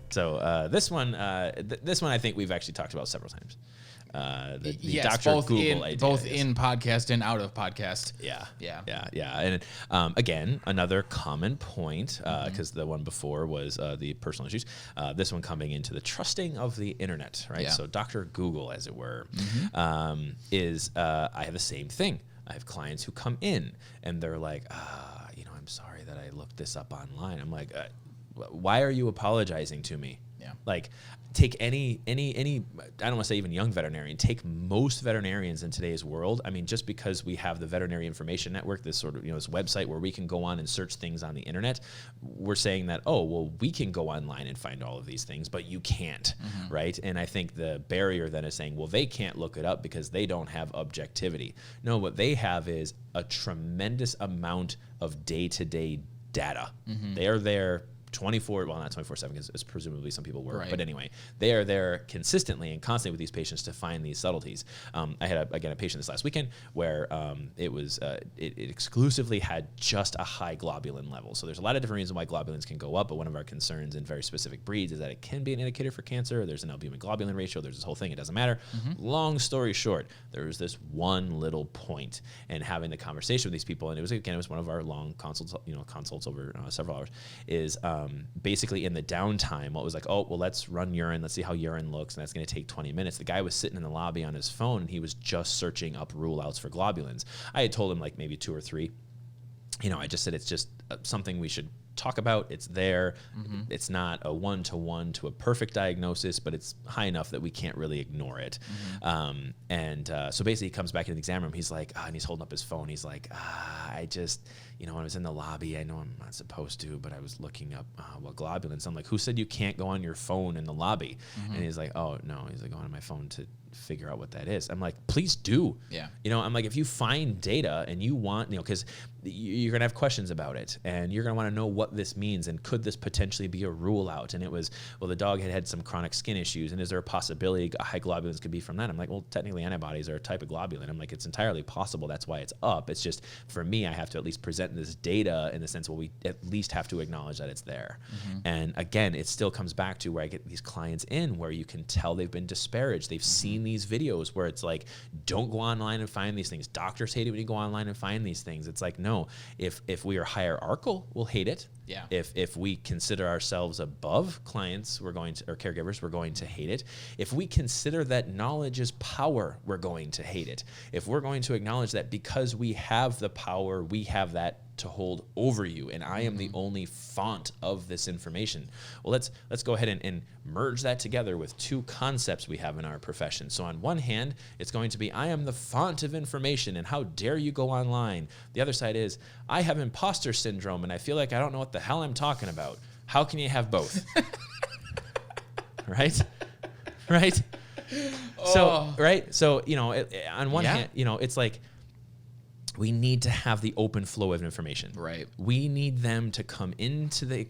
So this one I think we've actually talked about several times. The Yes, Dr. both Google in idea, both in podcast and out of podcast. And again, another common point because the one before was the personal issues. This one coming into the trusting of the internet, right? Yeah. So Dr. Google, as it were, is I have the same thing. I have clients who come in and they're like, I'm sorry that I looked this up online. I'm like, why are you apologizing to me? Yeah. Like, take any I don't want to say even young veterinarian, take most veterinarians in today's world. I mean, just because we have the Veterinary Information Network, this sort of, this website where we can go on and search things on the internet, we're saying that, we can go online and find all of these things, but you can't, right? And I think the barrier then is saying, well, they can't look it up because they don't have objectivity. No, what they have is a tremendous amount of day-to-day data. They are there 24, well, not 24/7 because presumably some people work, but anyway, they are there consistently and constantly with these patients to find these subtleties. I had a patient this last weekend where it exclusively had just a high globulin level. So there's a lot of different reasons why globulins can go up, but one of our concerns in very specific breeds is that it can be an indicator for cancer. There's an albumin globulin ratio. There's this whole thing. It doesn't matter. Long story short, there was this one little point, and having the conversation with these people, and it was one of our long consults, consults over several hours, is basically in the downtime, what was like, let's run urine, let's see how urine looks, and that's going to take 20 minutes. The guy was sitting in the lobby on his phone, and he was just searching up rule outs for globulins. I had told him like maybe 2 or 3. I just said it's just something we should talk about. It's there. It's not a one-to-one to a perfect diagnosis, but it's high enough that we can't really ignore it. So basically he comes back in the exam room. He's like, and he's holding up his phone. He's like, I just, when I was in the lobby, I know I'm not supposed to, but I was looking up what globulins. I'm like, who said you can't go on your phone in the lobby? And he's like, oh no. He's like, going on my phone to figure out what that is. I'm like, please do. Yeah. I'm like, if you find data and you want, because you're going to have questions about it and you're going to want to know what this means and could this potentially be a rule out? And it was, the dog had some chronic skin issues, and is there a possibility high globulins could be from that? I'm like, well, technically antibodies are a type of globulin. I'm like, it's entirely possible. That's why it's up. It's just, for me, I have to at least present this data in the sense, we at least have to acknowledge that it's there. And again, it still comes back to where I get these clients in where you can tell they've been disparaged. They've seen these videos where it's like, don't go online and find these things. Doctors hate it when you go online and find these things. It's like, no, if we are hierarchical, we'll hate it. Yeah. If we consider ourselves above clients, or caregivers, we're going to hate it. If we consider that knowledge is power, we're going to hate it. If we're going to acknowledge that because we have the power, we have that to hold over you, and I am the only font of this information. Well, let's go ahead and merge that together with 2 concepts we have in our profession. So on one hand, it's going to be, I am the font of information, and how dare you go online? The other side is, I have imposter syndrome, and I feel like I don't know what the hell I'm talking about. How can you have both? Right? So, right? So, on one hand, it's like, we need to have the open flow of information. Right. We need them to come into the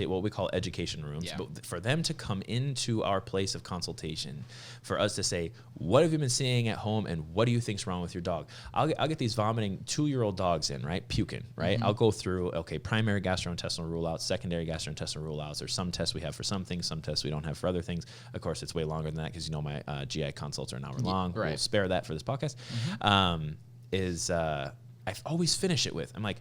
what we call education rooms, Yeah. but for them to come into our place of consultation, for us to say, what have you been seeing at home and what do you think's wrong with your dog? I'll get these vomiting 2-year-old dogs in, right? Puking, right? I'll go through, okay, primary gastrointestinal rule outs, secondary gastrointestinal rule outs. There's some tests we have for some things, some tests we don't have for other things. Of course, it's way longer than that because my GI consults are an hour long. Right. We'll spare that for this podcast. I've always finish it with, I'm like,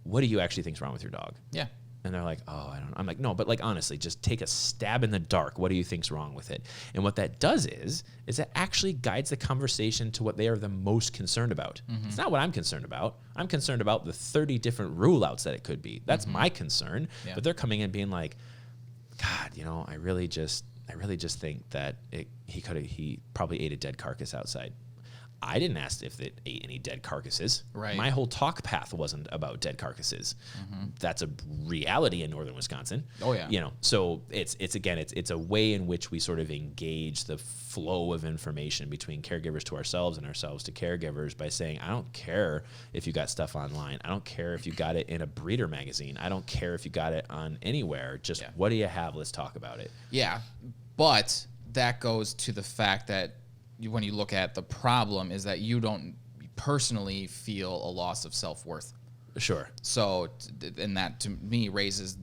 what do you actually think's wrong with your dog? Yeah. And they're like, oh, I don't know. I'm like, no, but like, honestly, just take a stab in the dark. What do you think's wrong with it? And what that does is it actually guides the conversation to what they are the most concerned about. It's not what I'm concerned about. I'm concerned about the 30 different rule outs that it could be. That's my concern. Yeah. But they're coming in being like, God, I really just think that he probably ate a dead carcass outside. I didn't ask if it ate any dead carcasses. Right. My whole talk path wasn't about dead carcasses. That's a reality in northern Wisconsin. Oh, yeah. So it's a way in which we sort of engage the flow of information between caregivers to ourselves and ourselves to caregivers by saying, I don't care if you got stuff online. I don't care if you got it in a breeder magazine. I don't care if you got it on anywhere. Just what do you have? Let's talk about it. Yeah. But that goes to the fact that when you look at the problem is that you don't personally feel a loss of self-worth. Sure. So, and that to me raises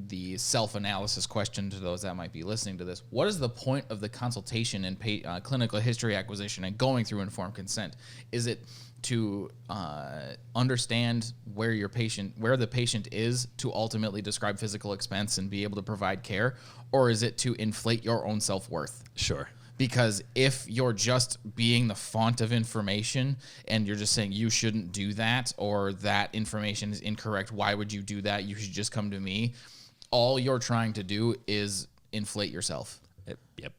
the self-analysis question to those that might be listening to this. What is the point of the consultation and clinical history acquisition and going through informed consent? Is it to understand where the patient is to ultimately describe physical expense and be able to provide care? Or is it to inflate your own self-worth? Sure. Because if you're just being the font of information and you're just saying you shouldn't do that or that information is incorrect, why would you do that? You should just come to me. All you're trying to do is inflate yourself. Yep.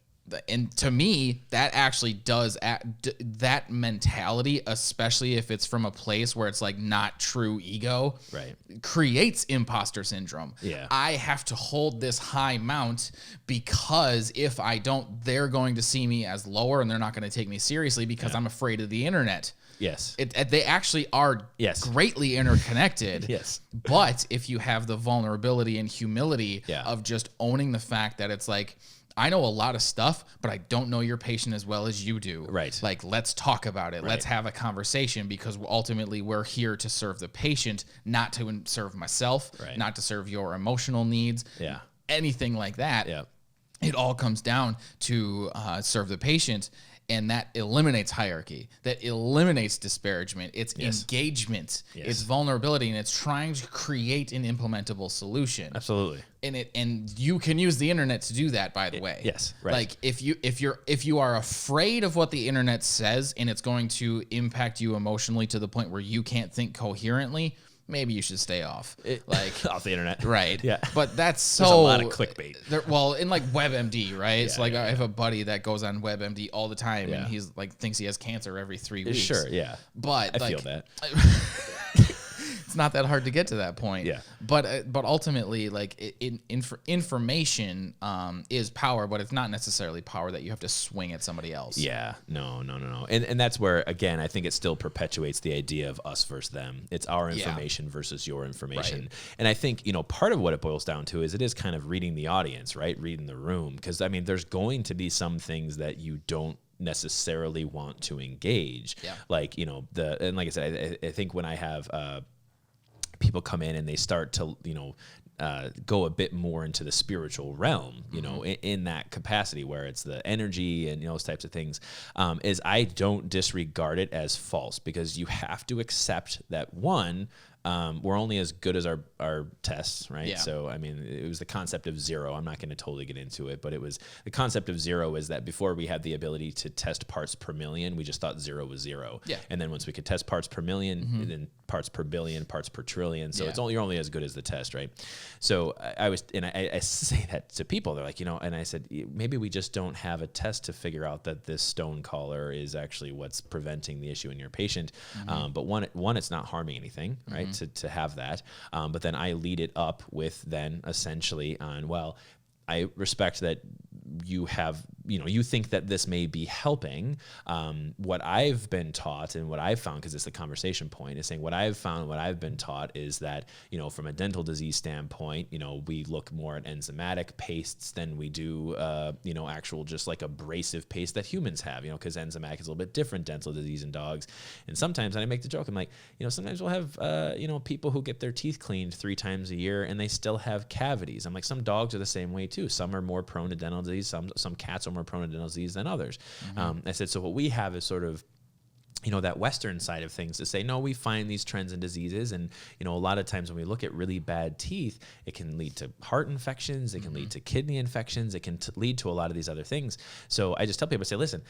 And to me, that actually does that mentality, especially if it's from a place where it's like not true ego, right, creates imposter syndrome. Yeah. I have to hold this high mount because if I don't, they're going to see me as lower and they're not going to take me seriously because I'm afraid of the internet. Yes. They actually are greatly interconnected. Yes. But if you have the vulnerability and humility Yeah. of just owning the fact that it's like, I know a lot of stuff, but I don't know your patient as well as you do. Right. Like, let's talk about it. Right. Let's have a conversation because ultimately we're here to serve the patient, not to serve myself, Right. not to serve your emotional needs, Yeah. anything like that. Yeah. It all comes down to serve the patient. And that eliminates hierarchy. That eliminates disparagement. It's engagement. Yes. It's vulnerability, and it's trying to create an implementable solution. Absolutely. And you can use the internet to do that, by the way. Yes, right. Like if you are afraid of what the internet says and it's going to impact you emotionally to the point where you can't think coherently, maybe you should stay off. Off the internet. Right. Yeah. But that's so... There's a lot of clickbait. Well, in like WebMD, right? Yeah, So like yeah, I have a buddy that goes on WebMD all the time Yeah. and he's like thinks he has cancer every 3 weeks. Sure, yeah. But I feel that. it's not that hard to get to that point. Yeah. But ultimately, like information is power, but it's not necessarily power that you have to swing at somebody else. Yeah, no. And that's where, again, I think it still perpetuates the idea of us versus them. It's our information versus your information. Right. And I think, part of what it boils down to is it is kind of reading the audience, right? Reading the room. Because, I mean, there's going to be some things that you don't necessarily want to engage. Yeah. Like, and like I said, I think when I have people come in and they start to, go a bit more into the spiritual realm, in that capacity where it's the energy and those types of things, is I don't disregard it as false because you have to accept that we're only as good as our tests, right? Yeah. So, I mean, it was the concept of zero. I'm not going to totally get into it, but it was the concept of zero is that before we had the ability to test parts per million, we just thought zero was zero. Yeah. And then once we could test parts per million, then parts per billion, parts per trillion. So you're only as good as the test, right? So I say that to people. They're like, and I said, maybe we just don't have a test to figure out that this stone collar is actually what's preventing the issue in your patient. But one, it's not harming anything, right? To have that. But then I lead it up with then essentially on, well, I respect that you have you think that this may be helping. What I've been taught and what I've found, because it's the conversation point, is saying what I've found, what I've been taught is that, from a dental disease standpoint, we look more at enzymatic pastes than we do, actual just like abrasive paste that humans have, because enzymatic is a little bit different dental disease in dogs. And sometimes, and I make the joke, I'm like, sometimes we'll have, people who get their teeth cleaned 3 times a year and they still have cavities. I'm like, some dogs are the same way too. Some are more prone to dental disease. Some cats are more prone to dental disease than others. I said, so what we have is sort of, that Western side of things to say, no, we find these trends and diseases. And, a lot of times when we look at really bad teeth, it can lead to heart infections. It can lead to kidney infections. It can lead to a lot of these other things. So I just tell people, say, listen,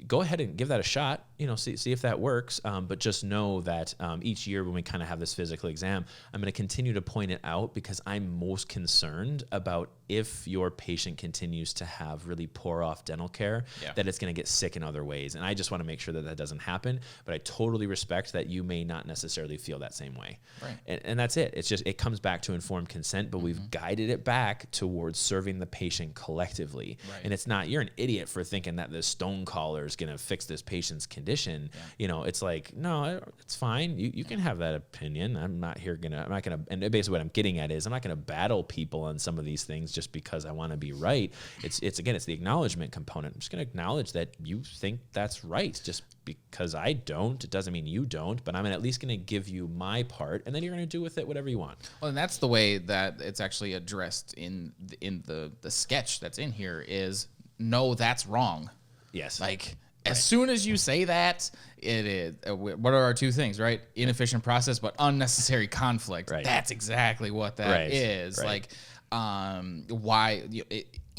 go ahead and give that a shot, see if that works. But just know that each year when we kind of have this physical exam, I'm going to continue to point it out because I'm most concerned about if your patient continues to have really poor off dental care, that it's going to get sick in other ways. And I just want to make sure that that doesn't happen, but I totally respect that you may not necessarily feel that same way. Right. And that's it. It's just, it comes back to informed consent, but we've guided it back towards serving the patient collectively. Right. And it's not, you're an idiot for thinking that the stone collar is going to fix this patient's condition. It's like, no, it's fine. You can have that opinion. I'm not going to, and basically what I'm getting at is I'm not going to battle people on some of these things just because I want to be right. It's the acknowledgement component. I'm just going to acknowledge that you think that's right. Just because I don't, it doesn't mean you don't, but I'm at least going to give you my part, and then you're going to do with it whatever you want. Well, and that's the way that it's actually addressed in the sketch that's in here is, no, that's wrong. Yes. Like, as soon as you say that, it is, what are our 2 things, right? Inefficient process, but unnecessary conflict. Right. That's exactly what that is. Right. Like, why...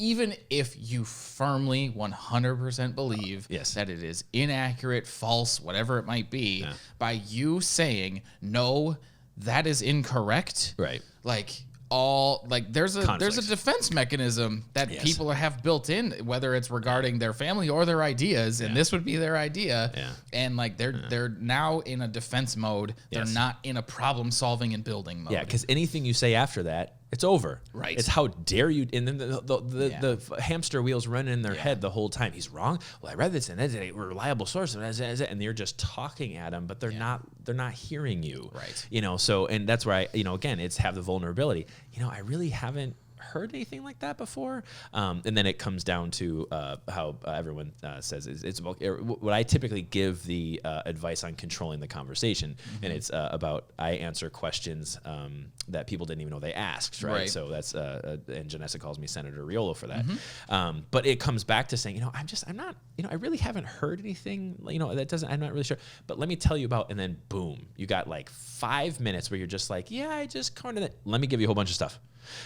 even if you firmly 100% believe that it is inaccurate, false, whatever it might be, by you saying, no, that is incorrect, right? There's a defense mechanism that people have built in, whether it's regarding their family or their ideas, and this would be their idea, and they're now in a defense mode. They're not in a problem solving and building mode. Yeah, because anything you say after that, it's over. Right. It's how dare you, and then the hamster wheels running in their head the whole time. He's wrong. Well, I read this and it's a reliable source, and you're just talking at them, but they're not hearing you. Right. So, and that's where again, it's have the vulnerability. I really haven't heard anything like that before. And then it comes down to how everyone says it's about what I typically give the advice on controlling the conversation. And it's about I answer questions that people didn't even know they asked. Right. So that's and Janessa calls me Senator Riolo for that. But it comes back to saying, I'm not, I really haven't heard anything, I'm not really sure. But let me tell you about, and then boom, you got like 5 minutes where you're just like, I just kind of, let me give you a whole bunch of stuff.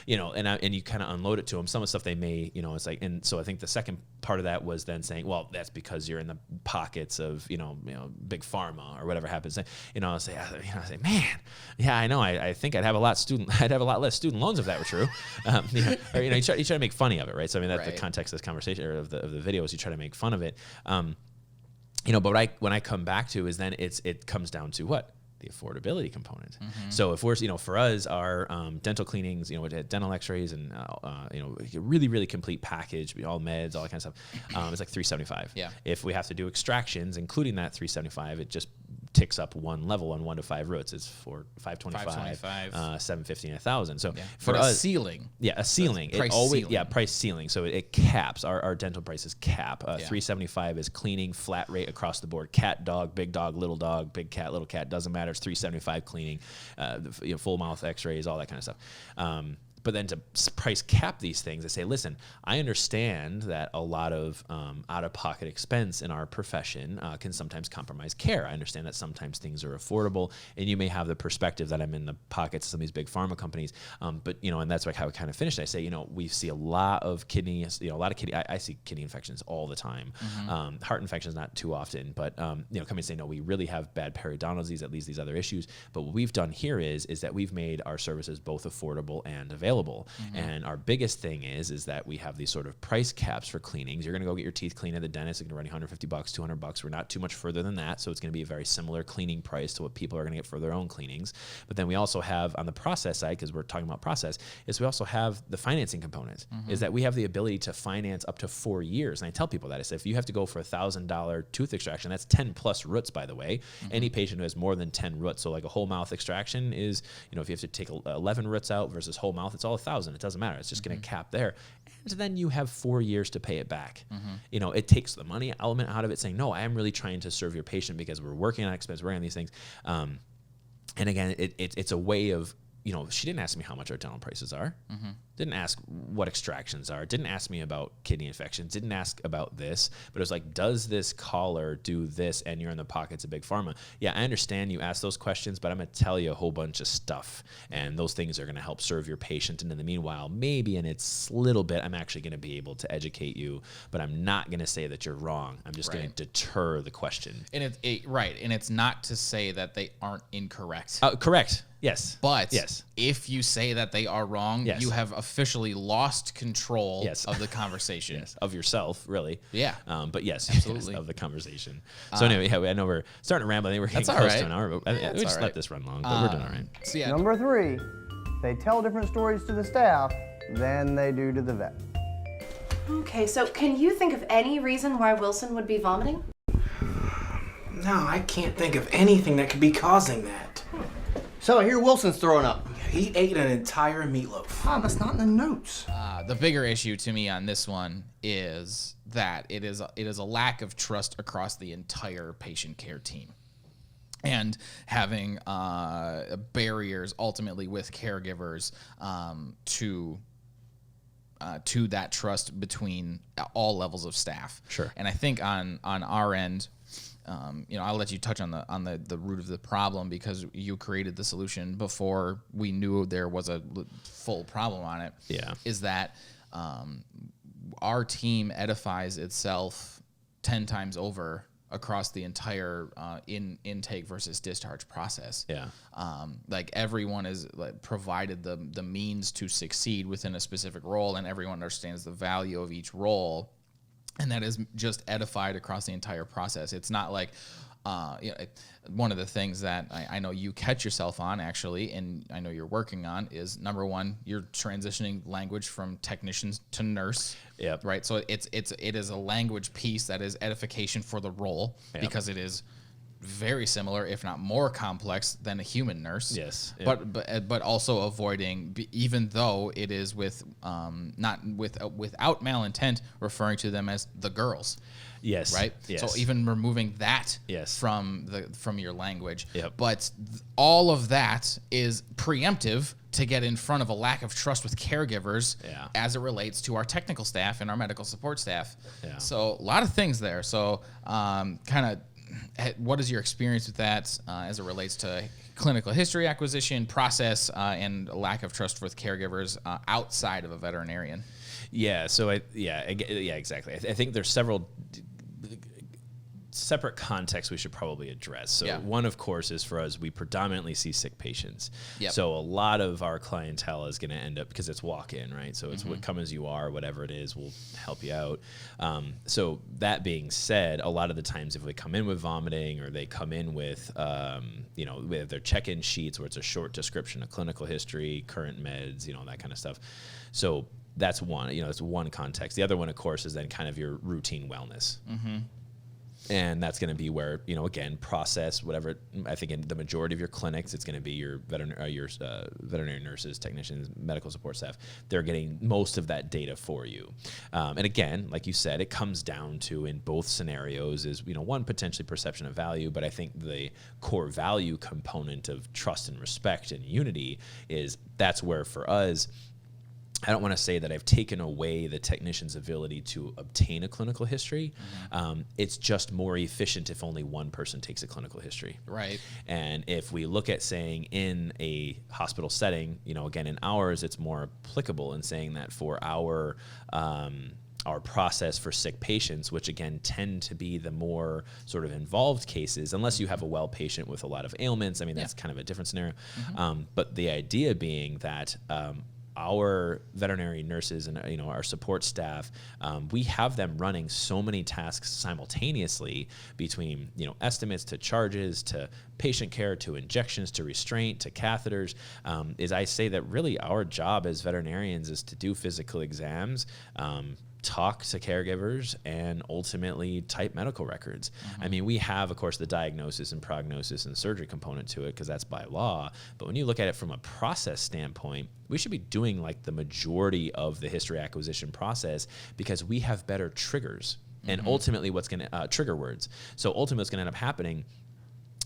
And you kind of unload it to them. Some of the stuff they may, it's like, and so I think the second part of that was then saying, well, that's because you're in the pockets of, big pharma or whatever happens. I'll say, man, I know. I think I'd have a lot less student loans if that were true. Or, you try to make funny of it, right? So I mean, that's the context of this conversation or of the videos. You try to make fun of it. But when I come back to is then it comes down to what? The affordability component. So if we're, for us, our dental cleanings, dental x-rays and, really, really complete package, all meds, all that kind of stuff, it's like $375. Yeah. If we have to do extractions, including that $375, it just ticks up one level on 1 to 5 roots. It's for $525, $750, and $1,000. So for us, ceiling. Yeah, a ceiling. Price price ceiling. So it caps our dental prices cap. $375 is cleaning flat rate across the board. Cat, dog, big cat, little cat, doesn't matter. It's $375 cleaning, full mouth x-rays, all that kind of stuff. But then to price cap these things, I say, listen, I understand that a lot of out-of-pocket expense in our profession can sometimes compromise care. I understand that sometimes things are affordable, and you may have the perspective that I'm in the pockets of some of these big pharma companies. But and that's like how we kind of finished. I say, we see a lot of kidney, I see kidney infections all the time. Heart infections not too often, but companies say, no, we really have bad periodontal disease that leads to these other issues. But what we've done here is that we've made our services both affordable and available. available. And our biggest thing is that we have these sort of price caps for cleanings. You're going to go get your teeth cleaned at the dentist. It's going to run you $150, $200. We're not too much further than that. So it's going to be a very similar cleaning price to what people are going to get for their own cleanings. But then we also have on the process side, because we're talking about process, is we also have the financing component, is that we have the ability to finance up to 4 years. And I tell people that. I say, if you have to go for $1,000 tooth extraction, that's 10 plus roots, by the way. Any patient who has more than 10 roots, so like a whole mouth extraction is, you know, if you have to take 11 roots out versus whole mouth, it's all 1,000. It doesn't matter. It's just going to cap there. And then you have 4 years to pay it back. You know, it takes the money element out of it, saying, no, I am really trying to serve your patient because we're working on expense, we're working on these things. And again, it's a way of, you know, she didn't ask me how much our dental prices are. Didn't ask what extractions are. Didn't ask me about kidney infections. Didn't ask about this. But it was like, does this collar do this? And you're in the pockets of Big Pharma. Yeah, I understand you ask those questions, but I'm going to tell you a whole bunch of stuff. And those things are going to help serve your patient. And in the meanwhile, maybe in its little bit, I'm actually going to be able to educate you. But I'm not going to say that you're wrong. I'm just going to deter the question. And and it's not to say that they aren't incorrect. Correct. Yes. But if you say that they are wrong, you have officially lost control of the conversation. Of yourself, really. Yeah. But yes, absolutely. Of the conversation. So anyway, I know we're starting to ramble. I think we're getting close to an hour. But we just let this run long, but we're doing all right. So Number 3, they tell different stories to the staff than they do to the vet. Okay, so can you think of any reason why Wilson would be vomiting? No, I can't think of anything that could be causing that. So I hear Wilson's throwing up. He ate an entire meatloaf. That's not in the notes. The bigger issue to me on this one is that it is a lack of trust across the entire patient care team. And having barriers ultimately with caregivers to that trust between all levels of staff. Sure. And I think on our end, you know, I'll let you touch on the root of the problem because you created the solution before we knew there was a full problem on it. Yeah. Is that our team edifies itself 10 times over across the entire intake versus discharge process. Yeah. Like everyone is provided the means to succeed within a specific role, and everyone understands the value of each role. And that is just edified across the entire process. It's not like, you know, one of the things that I know you catch yourself on actually, and I know you're working on is number one, you're transitioning language from technicians to nurse. Yep. Right. So it is a language piece that is edification for the role because it is very similar, if not more complex than a human nurse. Yes. But also avoiding, even though it is with not without malintent, referring to them as the girls. Yes. Right. Yes. So even removing that from your language. Yep. But all of that is preemptive to get in front of a lack of trust with caregivers as it relates to our technical staff and our medical support staff. Yeah. So a lot of things there. So kind of. What is your experience with that as it relates to clinical history acquisition process and lack of trust with caregivers outside of a veterinarian? Yeah. So exactly. I think there's several separate contexts we should probably address. So one, of course, is for us, we predominantly see sick patients. Yep. So a lot of our clientele is going to end up, because it's walk-in, right? So it's what come as you are, whatever it is, we'll help you out. So that being said, a lot of the times if they come in with vomiting or they come in with, you know, with their check-in sheets where it's a short description of clinical history, current meds, you know, that kind of stuff. So that's one, you know, that's one context. The other one, of course, is then kind of your routine wellness. And that's going to be where, you know, again, process, whatever. I think in the majority of your clinics, it's going to be your veterinary nurses, technicians, medical support staff. They're getting most of that data for you. And again, like you said, it comes down to, in both scenarios, is, you know, one, potentially perception of value, but I think the core value component of trust and respect and unity is, that's where for us, I don't want to say that I've taken away the technician's ability to obtain a clinical history. It's just more efficient if only one person takes a clinical history. Right. And if we look at saying in a hospital setting, you know, again, in ours, it's more applicable in saying that for our process for sick patients, which again tend to be the more sort of involved cases, unless you have a well patient with a lot of ailments. I mean, that's kind of a different scenario. But the idea being that our veterinary nurses and our support staff, we have them running so many tasks simultaneously between estimates to charges to patient care to injections to restraint to catheters. Is I say that really our job as veterinarians is to do physical exams, talk to caregivers, and ultimately type medical records. I mean, we have, of course, the diagnosis and prognosis and surgery component to it because that's by law. But when you look at it from a process standpoint, we should be doing like the majority of the history acquisition process because we have better triggers. And ultimately what's going to trigger words. So ultimately what's going to end up happening,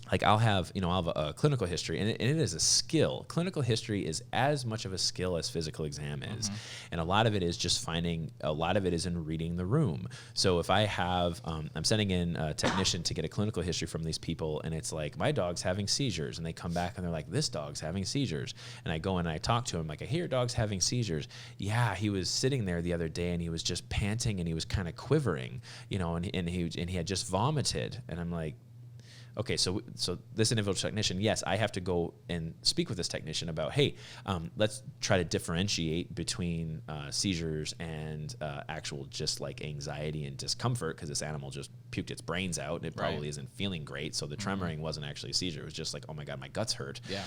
like I'll have a clinical history, and it is a skill. Clinical history is as much of a skill as physical exam is. And a lot of it is just a lot of it is in reading the room. So if I have, I'm sending in a technician to get a clinical history from these people, and it's like, my dog's having seizures. And they come back and they're like, this dog's having seizures. And I go in and I talk to him, like, I hear your dog's having seizures. Yeah, he was sitting there the other day and he was just panting and he was kind of quivering, and he had just vomited. And I'm like, okay, so this individual technician, yes, I have to go and speak with this technician about, hey, let's try to differentiate between seizures and actual just like anxiety and discomfort because this animal just puked its brains out. It probably isn't feeling great. So the tremoring wasn't actually a seizure. It was just like, oh my God, my guts hurt. Yeah.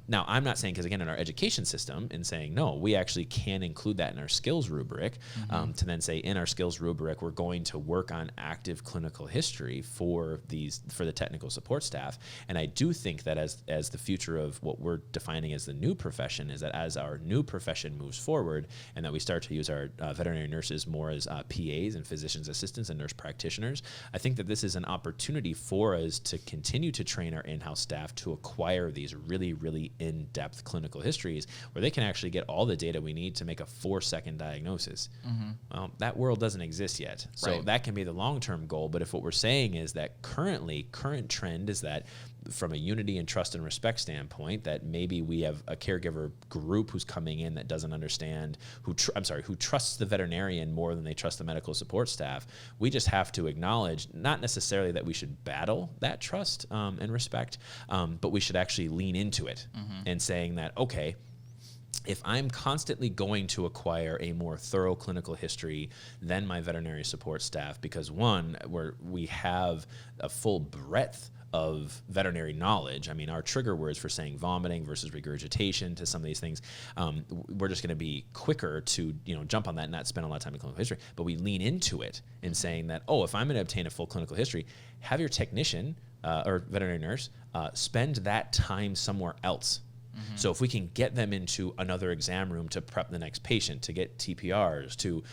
Now, I'm not saying, because again, in our education system, and saying, no, we actually can include that in our skills rubric to then say in our skills rubric, we're going to work on active clinical history for the technical support staff. And I do think that as the future of what we're defining as the new profession is that as our new profession moves forward and that we start to use our veterinary nurses more as PAs and physician's assistants and nurse practitioners, I think that this is an opportunity for us to continue to train our in-house staff to acquire these really, really in-depth clinical histories where they can actually get all the data we need to make a 4-second diagnosis. Well, that world doesn't exist yet. So that can be the long-term goal. But if what we're saying is that current trend is that from a unity and trust and respect standpoint, that maybe we have a caregiver group who's coming in that doesn't understand, who trusts the veterinarian more than they trust the medical support staff. We just have to acknowledge, not necessarily that we should battle that trust and respect, but we should actually lean into it and saying that, okay, if I'm constantly going to acquire a more thorough clinical history than my veterinary support staff, because one, we have a full breadth of veterinary knowledge. I mean, our trigger words for saying vomiting versus regurgitation to some of these things, we're just going to be quicker to jump on that and not spend a lot of time in clinical history. But we lean into it in saying that, if I'm going to obtain a full clinical history, have your technician or veterinary nurse spend that time somewhere else. So if we can get them into another exam room to prep the next patient, to get TPRs, to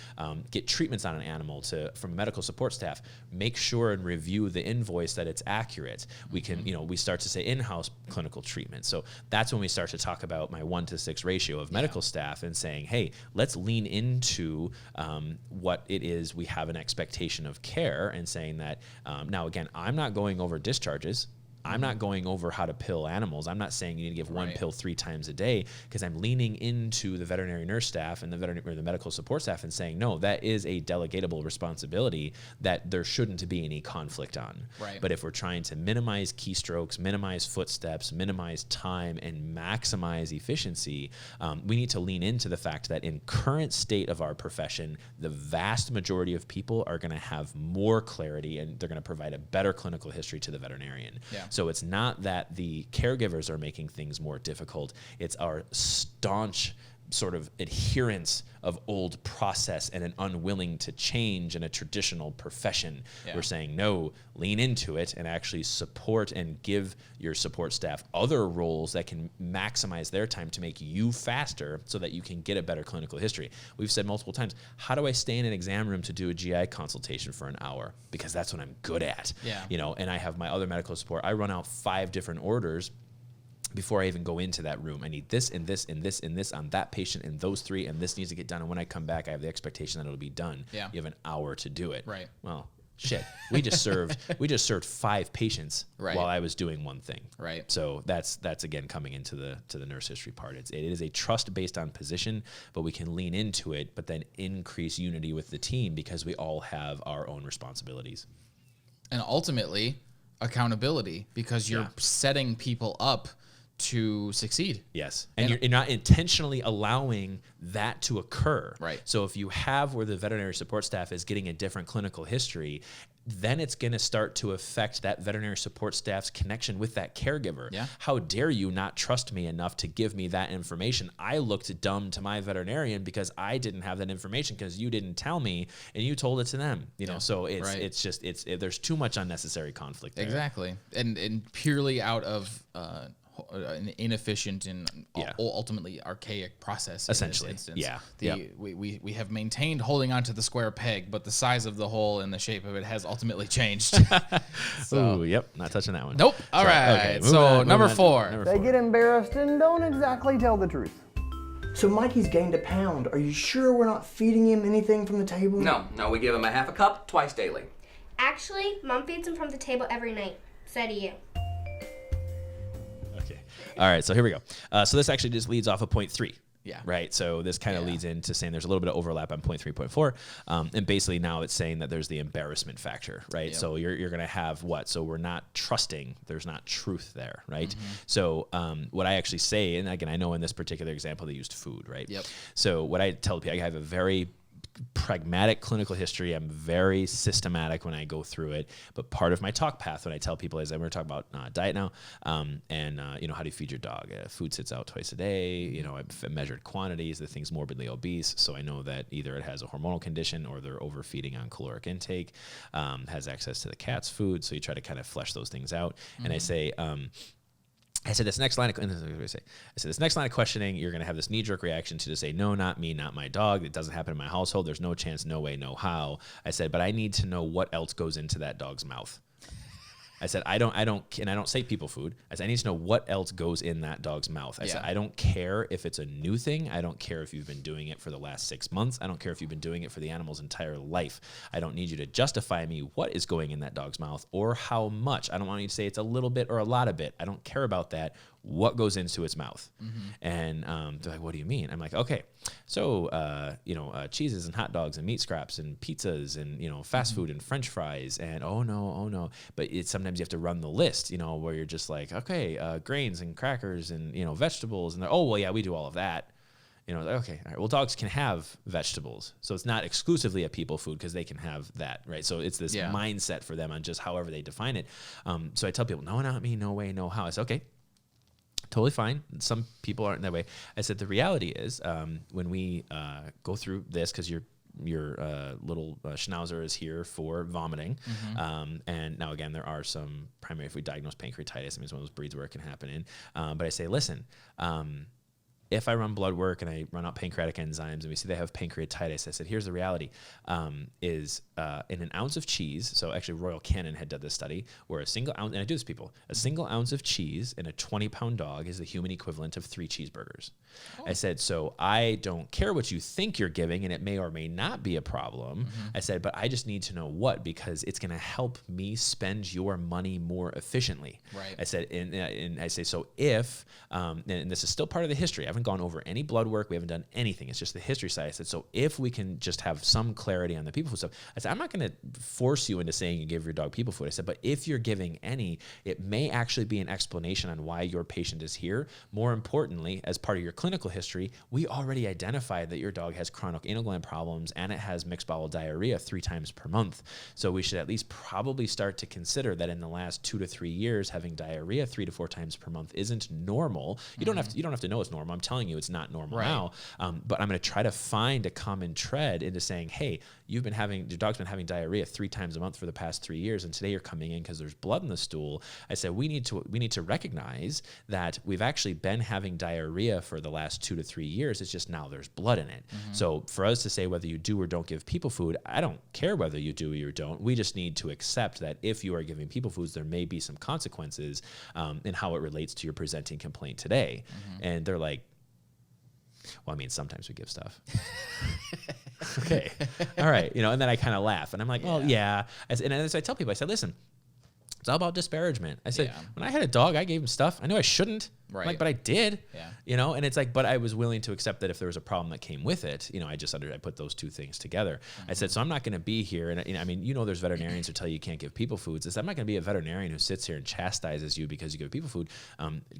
get treatments on an animal, from medical support staff, make sure and review the invoice that it's accurate. We can, we start to say in-house clinical treatment. So that's when we start to talk about my 1-to-6 ratio of medical staff and saying, hey, let's lean into what it is we have an expectation of care, and saying that, now again, I'm not going over discharges. I'm not going over how to pill animals. I'm not saying you need to give one pill 3 times a day, because I'm leaning into the veterinary nurse staff and the medical support staff and saying, no, that is a delegatable responsibility that there shouldn't be any conflict on. But if we're trying to minimize keystrokes, minimize footsteps, minimize time, and maximize efficiency, we need to lean into the fact that in current state of our profession, the vast majority of people are going to have more clarity and they're going to provide a better clinical history to the veterinarian. So it's not that the caregivers are making things more difficult. It's our staunch sort of adherence of old process and an unwilling to change in a traditional profession. We're saying, no, lean into it and actually support and give your support staff other roles that can maximize their time to make you faster so that you can get a better clinical history. We've said multiple times, how do I stay in an exam room to do a GI consultation for an hour? Because that's what I'm good at. And I have my other medical support. I run out 5 different orders before I even go into that room. I need this and this and this and this on that patient and those 3, and this needs to get done. And when I come back, I have the expectation that it'll be done. You have an hour to do it. Well, shit. We just served 5 patients while I was doing one thing. So that's again coming into the nurse history part. It is a trust based on position, but we can lean into it, but then increase unity with the team because we all have our own responsibilities. And ultimately, accountability, because you're setting people up to succeed. Yes. And you're not intentionally allowing that to occur. Right. So if you have where the veterinary support staff is getting a different clinical history, then it's going to start to affect that veterinary support staff's connection with that caregiver. Yeah. How dare you not trust me enough to give me that information? I looked dumb to my veterinarian because I didn't have that information because you didn't tell me and you told it to them. You know, so it's just there's too much unnecessary conflict there. Exactly. And purely out of an inefficient and ultimately archaic process. Essentially, in this instance. We have maintained holding onto the square peg, but the size of the hole and the shape of it has ultimately changed. Ooh, yep, not touching that one. Nope. All right. Okay, so number 4. They get embarrassed and don't exactly tell the truth. So Mikey's gained a pound. Are you sure we're not feeding him anything from the table? No, we give him a half a cup twice daily. Actually, Mom feeds him from the table every night. So do you. Okay. All right, so here we go. So this actually just leads off of point 3. Yeah. Right. So this kind of leads into saying there's a little bit of overlap on point 3.4. And basically now it's saying that there's the embarrassment factor, right? Yep. So you're going to have what? So we're not trusting. There's not truth there, right? Mm-hmm. So what I actually say, and again, I know in this particular example they used food, right? Yep. So what I tell people, I have a very pragmatic clinical history. I'm very systematic when I go through it. But part of my talk path when I tell people is that we're talking about diet now, and how do you feed your dog? Food sits out twice a day. You know, I've measured quantities. The thing's morbidly obese, so I know that either it has a hormonal condition or they're overfeeding on caloric intake. Has access to the cat's food, so you try to kind of flesh those things out. Mm-hmm. And I say. I said this next line of questioning, you're going to have this knee-jerk reaction to say, no, not me, not my dog. It doesn't happen in my household. There's no chance, no way, no how. I said, but I need to know what else goes into that dog's mouth. I said, I don't say people food. I said, I need to know what else goes in that dog's mouth. I said, I don't care if it's a new thing. I don't care if you've been doing it for the last 6 months. I don't care if you've been doing it for the animal's entire life. I don't need you to justify me what is going in that dog's mouth or how much. I don't want you to say it's a little bit or a lot of it. I don't care about that. What goes into its mouth? Mm-hmm. And they're like, what do you mean? I'm like, okay, so, cheeses and hot dogs and meat scraps and pizzas and, fast food and French fries and oh no. But sometimes you have to run the list, where you're just like, okay, grains and crackers and, vegetables. And oh, well, yeah, we do all of that. Okay, all right, well, dogs can have vegetables. So it's not exclusively a people food because they can have that, right? So it's this mindset for them on just however they define it. So I tell people, no, not me, no way, no how. I said, okay. Totally fine. Some people aren't that way. I said the reality is when we go through this, because your little schnauzer is here for vomiting, and now again there are some primary. If we diagnose pancreatitis, I mean it's one of those breeds where it can happen in. But I say, listen. If I run blood work and I run out pancreatic enzymes and we see they have pancreatitis, I said, here's the reality, is in an ounce of cheese, so actually Royal Canin had done this study, where a single ounce, and I do this people, a single ounce of cheese in a 20-pound dog is the human equivalent of 3 cheeseburgers. Oh. I said, so I don't care what you think you're giving, and it may or may not be a problem. I said, but I just need to know what, because it's going to help me spend your money more efficiently. Right. I said, and I say, so if, and this is still part of the history, I haven't gone over any blood work. We haven't done anything. It's just the history side. I said, so if we can just have some clarity on the people food stuff, I said, I'm not going to force you into saying you give your dog people food. I said, but if you're giving any, it may actually be an explanation on why your patient is here. More importantly, as part of your clinical history, we already identified that your dog has chronic anal gland problems and it has mixed bowel diarrhea 3 times per month. So we should at least probably start to consider that in the last 2 to 3 years, having diarrhea 3 to 4 times per month isn't normal. You don't have to know it's normal. I'm telling you it's not normal now, but I'm going to try to find a common thread into saying, hey, your dog's been having diarrhea 3 times a month for the past 3 years, and today you're coming in because there's blood in the stool. I said, we need to recognize that we've actually been having diarrhea for the last 2 to 3 years. It's just now there's blood in it. So for us to say whether you do or don't give people food, I don't care whether you do or you don't. We just need to accept that if you are giving people foods, there may be some consequences in how it relates to your presenting complaint today. And they're like, well, I mean, sometimes we give stuff. Okay. All right. And then I kind of laugh and I'm like, well, yeah. And as I tell people, I said, listen, it's all about disparagement. I said, when I had a dog, I gave him stuff. I know I shouldn't. Right. I'm like, but I did. Yeah. You know, and it's like, but I was willing to accept that if there was a problem that came with it, you know, I put those two things together. I said, so I'm not going to be here. And I mean, you know, there's veterinarians who tell you can't give people foods. I said, I'm not going to be a veterinarian who sits here and chastises you because you give people food.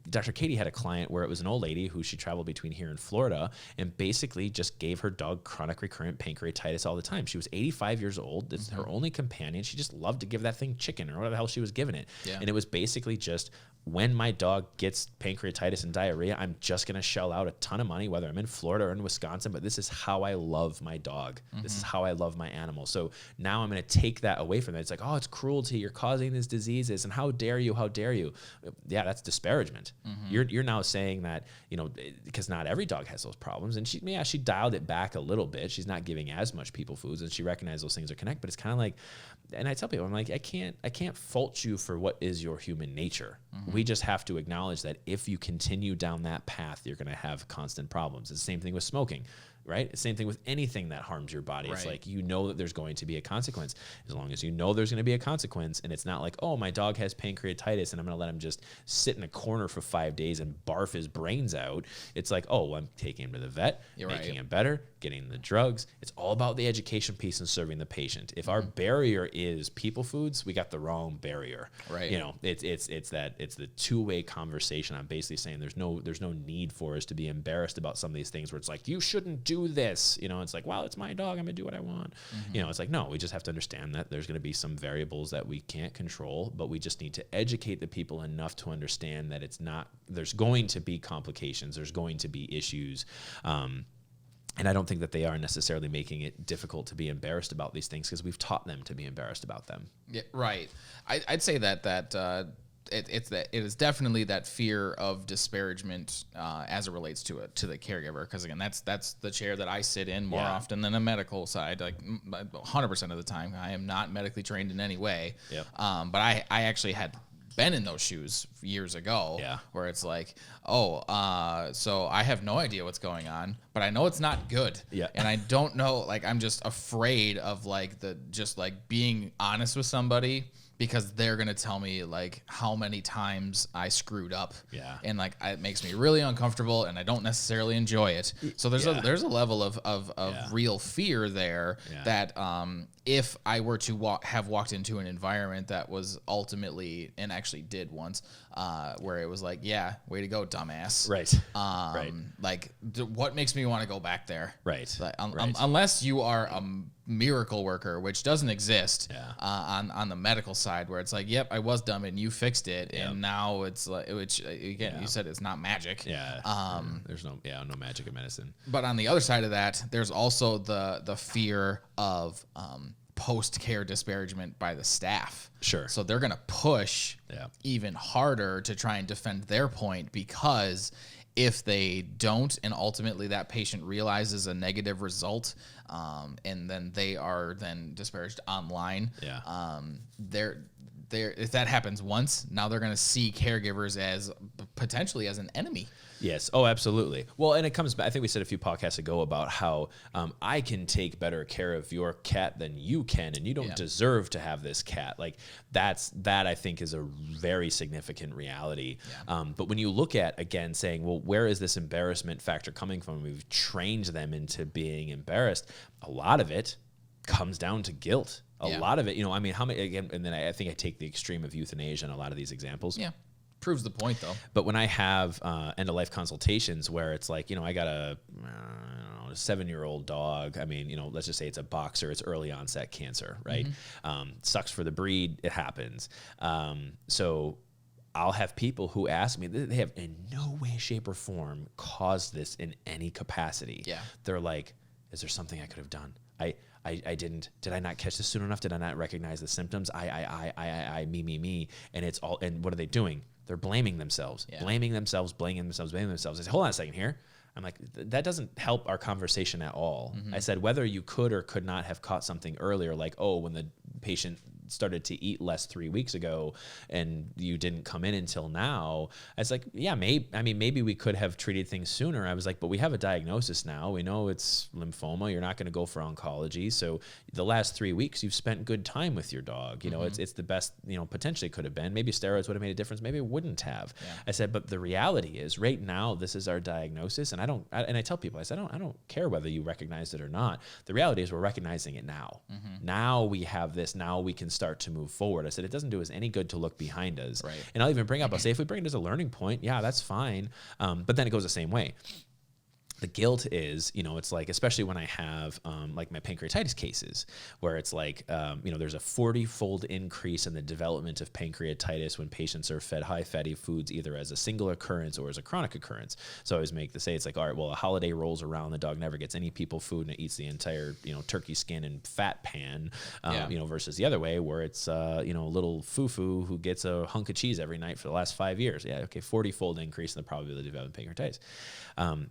Dr. Katie had a client where it was an old lady who she traveled between here and Florida and basically just gave her dog chronic recurrent pancreatitis all the time. She was 85 years old. It's her only companion. She just loved to give that thing chicken or whatever the hell she was giving it. Yeah. And it was basically just, when my dog gets pancreatitis and diarrhea, I'm just going to shell out a ton of money, whether I'm in Florida or in Wisconsin, but this is how I love my dog. This is how I love my animal. So now I'm going to take that away from them. It's like, oh, it's cruelty. You're causing these diseases. And how dare you? How dare you? Yeah, that's disparagement. You're now saying that, you know, because not every dog has those problems. And she dialed it back a little bit. She's not giving as much people foods, and she recognized those things are connected. But it's kind of like, and I tell people, I'm like, I can't fault you for what is your human nature. We just have to acknowledge that if you continue down that path, you're going to have constant problems. It's the same thing with smoking, right? It's the same thing with anything that harms your body. Right. It's like, you know that there's going to be a consequence. As long as you know there's going to be a consequence, and it's not like, oh, my dog has pancreatitis and I'm going to let him just sit in a corner for 5 days and barf his brains out. It's like, oh, well, I'm taking him to the vet, making him better, getting the drugs. It's all about the education piece and serving the patient. If our barrier is people foods, we got the wrong barrier. Right. You know, it's the two-way conversation. I'm basically saying there's no need for us to be embarrassed about some of these things where it's like, you shouldn't do this. You know, it's like, well, it's my dog, I'm gonna do what I want. You know, it's like, no, we just have to understand that there's gonna be some variables that we can't control, but we just need to educate the people enough to understand that there's going to be complications, there's going to be issues. And I don't think that they are necessarily making it difficult to be embarrassed about these things, because we've taught them to be embarrassed about them. Yeah, right. I'd say that it is definitely that fear of disparagement as it relates to the caregiver, because again, that's the chair that I sit in more often than the medical side. Like 100% of the time, I am not medically trained in any way. Yep. But I actually had been in those shoes years ago, where it's like, so I have no idea what's going on, but I know it's not good. Yeah. And I don't know, like, I'm just afraid of being honest with somebody, because they're going to tell me like how many times I screwed up. Yeah. And like, it makes me really uncomfortable, and I don't necessarily enjoy it. So there's a level of real fear there that if I were to have walked into an environment that was ultimately, and actually did once, where it was like, yeah, way to go, dumbass. Right. Right. Like, what makes me want to go back there? Right. Like, unless you are a miracle worker, which doesn't exist on the medical side, where it's like, yep, I was dumb and you fixed it, and now it's like, which again, you said it's not magic. Yeah. There's no magic in medicine. But on the other side of that, there's also the fear of post-care disparagement by the staff. Sure. So they're going to push even harder to try and defend their point, because if they don't, and ultimately that patient realizes a negative result, and then they are then disparaged online, if that happens once, now they're going to see caregivers as potentially as an enemy. Yes. Oh, absolutely. Well, and it comes back, I think we said a few podcasts ago about how I can take better care of your cat than you can, and you don't deserve to have this cat. Like, that I think is a very significant reality. Yeah. But when you look at, again, saying, well, where is this embarrassment factor coming from? We've trained them into being embarrassed. A lot of it comes down to guilt. A lot of it, I mean, how many, again, and then I think I take the extreme of euthanasia in a lot of these examples. Yeah. Proves the point, though. But when I have end-of-life consultations where it's like, I got a 7-year-old dog. I mean, let's just say it's a boxer. It's early onset cancer, right? Mm-hmm. Sucks for the breed. It happens. So I'll have people who ask me, they have in no way, shape, or form caused this in any capacity. Yeah. They're like, is there something I could have done? Did I not catch this soon enough? Did I not recognize the symptoms? Me. And it's all, and what are they doing? They're blaming themselves, blaming themselves. I said, hold on a second here. I'm like, that doesn't help our conversation at all. Mm-hmm. I said, whether you could or could not have caught something earlier, like, oh, when the patient started to eat less 3 weeks ago and you didn't come in until now. I was like, yeah, maybe we could have treated things sooner. I was like, but we have a diagnosis now. We know it's lymphoma. You're not going to go for oncology. So the last 3 weeks you've spent good time with your dog. You know, it's the best, you know, potentially could have been. Maybe steroids would have made a difference. Maybe it wouldn't have. Yeah. I said, but the reality is right now, this is our diagnosis. And I tell people, I said, I don't care whether you recognize it or not. The reality is we're recognizing it now. Now we have this. Now we can start to move forward. I said, it doesn't do us any good to look behind us. Right. And I'll even bring up, I'll say, if we bring it as a learning point, yeah, that's fine. But then it goes the same way. The guilt is, you know, it's like, especially when I have like my pancreatitis cases where it's like, you know, there's a 40-fold increase in the development of pancreatitis when patients are fed high fatty foods, either as a single occurrence or as a chronic occurrence. So I always make the say, it's like, all right, well, a holiday rolls around, the dog never gets any people food and it eats the entire, you know, turkey skin and fat pan, you know, versus the other way where it's, you know, a little foo-foo who gets a hunk of cheese every night for the last 5 years. Yeah, okay, 40-fold increase in the probability of developing pancreatitis.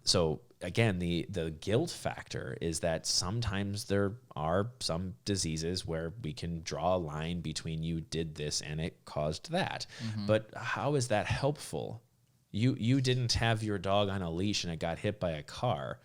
So again, the guilt factor is that sometimes there are some diseases where we can draw a line between you did this and it caused that. But how is that helpful? You didn't have your dog on a leash and it got hit by a car.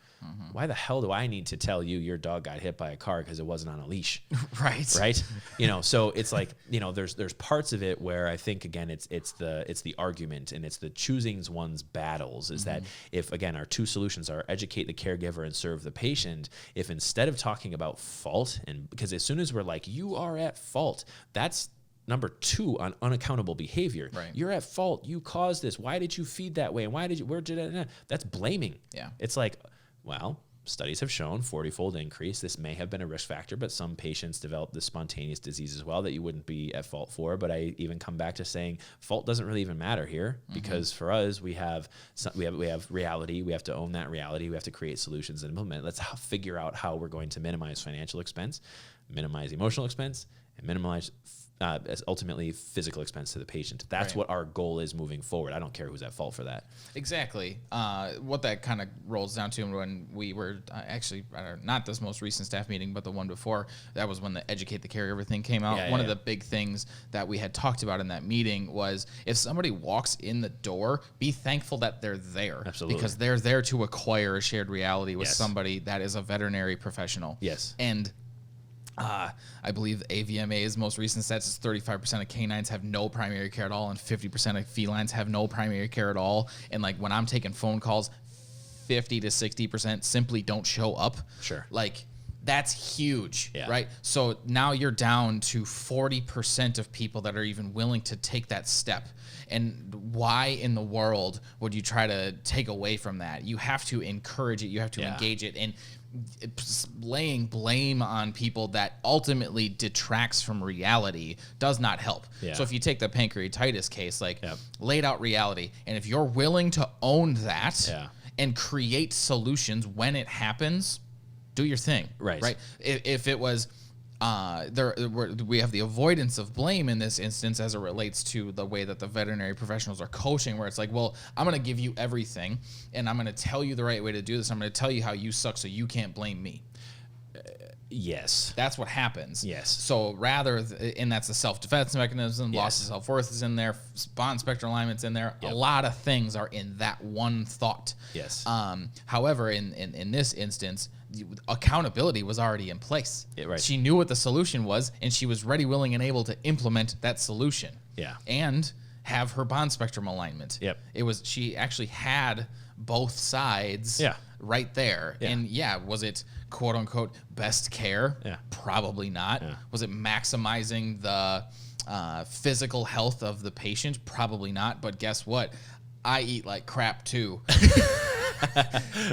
Why the hell do I need to tell you your dog got hit by a car because it wasn't on a leash? Right. You know, so it's like, you know, there's parts of it where I think, again, it's the argument and it's the choosing one's battles is that if, again, our two solutions are educate the caregiver and serve the patient, if instead of talking about fault, and because as soon as we're like, you are at fault, that's number 2 on unaccountable behavior. Right. You're at fault. You caused this. Why did you feed that way? And where did it? That's blaming. Yeah. It's like, well, studies have shown 40-fold increase. This may have been a risk factor, but some patients develop this spontaneous disease as well that you wouldn't be at fault for. But I even come back to saying fault doesn't really even matter here because for us, we have reality. We have to own that reality. We have to create solutions and implement. Let's figure out how we're going to minimize financial expense, minimize emotional expense, and minimize as ultimately physical expense to the patient. That's what our goal is moving forward. I don't care who's at fault for that. Exactly. What that kind of rolls down to when we were actually, not this most recent staff meeting, but the one before, that was when the educate the caregiver thing came out. One of the big things that we had talked about in that meeting was if somebody walks in the door, be thankful that they're there. Absolutely. Because they're there to acquire a shared reality with somebody that is a veterinary professional. Yes. And I believe AVMA's most recent stats is 35% of canines have no primary care at all, and 50% of felines have no primary care at all. And like when I'm taking phone calls, 50 to 60% simply don't show up. Sure. Like that's huge, right? So now you're down to 40% of people that are even willing to take that step. And why in the world would you try to take away from that? You have to encourage it. You have to engage it. And laying blame on people that ultimately detracts from reality does not help. So if you take the pancreatitis case, like laid out reality, and if you're willing to own that and create solutions when it happens, do your thing. Right. If it was we have the avoidance of blame in this instance as it relates to the way that the veterinary professionals are coaching, where it's like, well, I'm going to give you everything and I'm going to tell you the right way to do this. I'm going to tell you how you suck so you can't blame me. Yes. That's what happens. Yes. So and that's the self-defense mechanism, loss of self-worth is in there, bond spectrum alignment's in there. A lot of things are in that one thought. Yes. However, in this instance, accountability was already in place. She knew what the solution was, and she was ready, willing, and able to implement that solution. And have her bond spectrum alignment. She actually had both sides right there. And was it quote unquote best care? Probably not. Was it maximizing the physical health of the patient? Probably not. But guess what? I eat like crap too.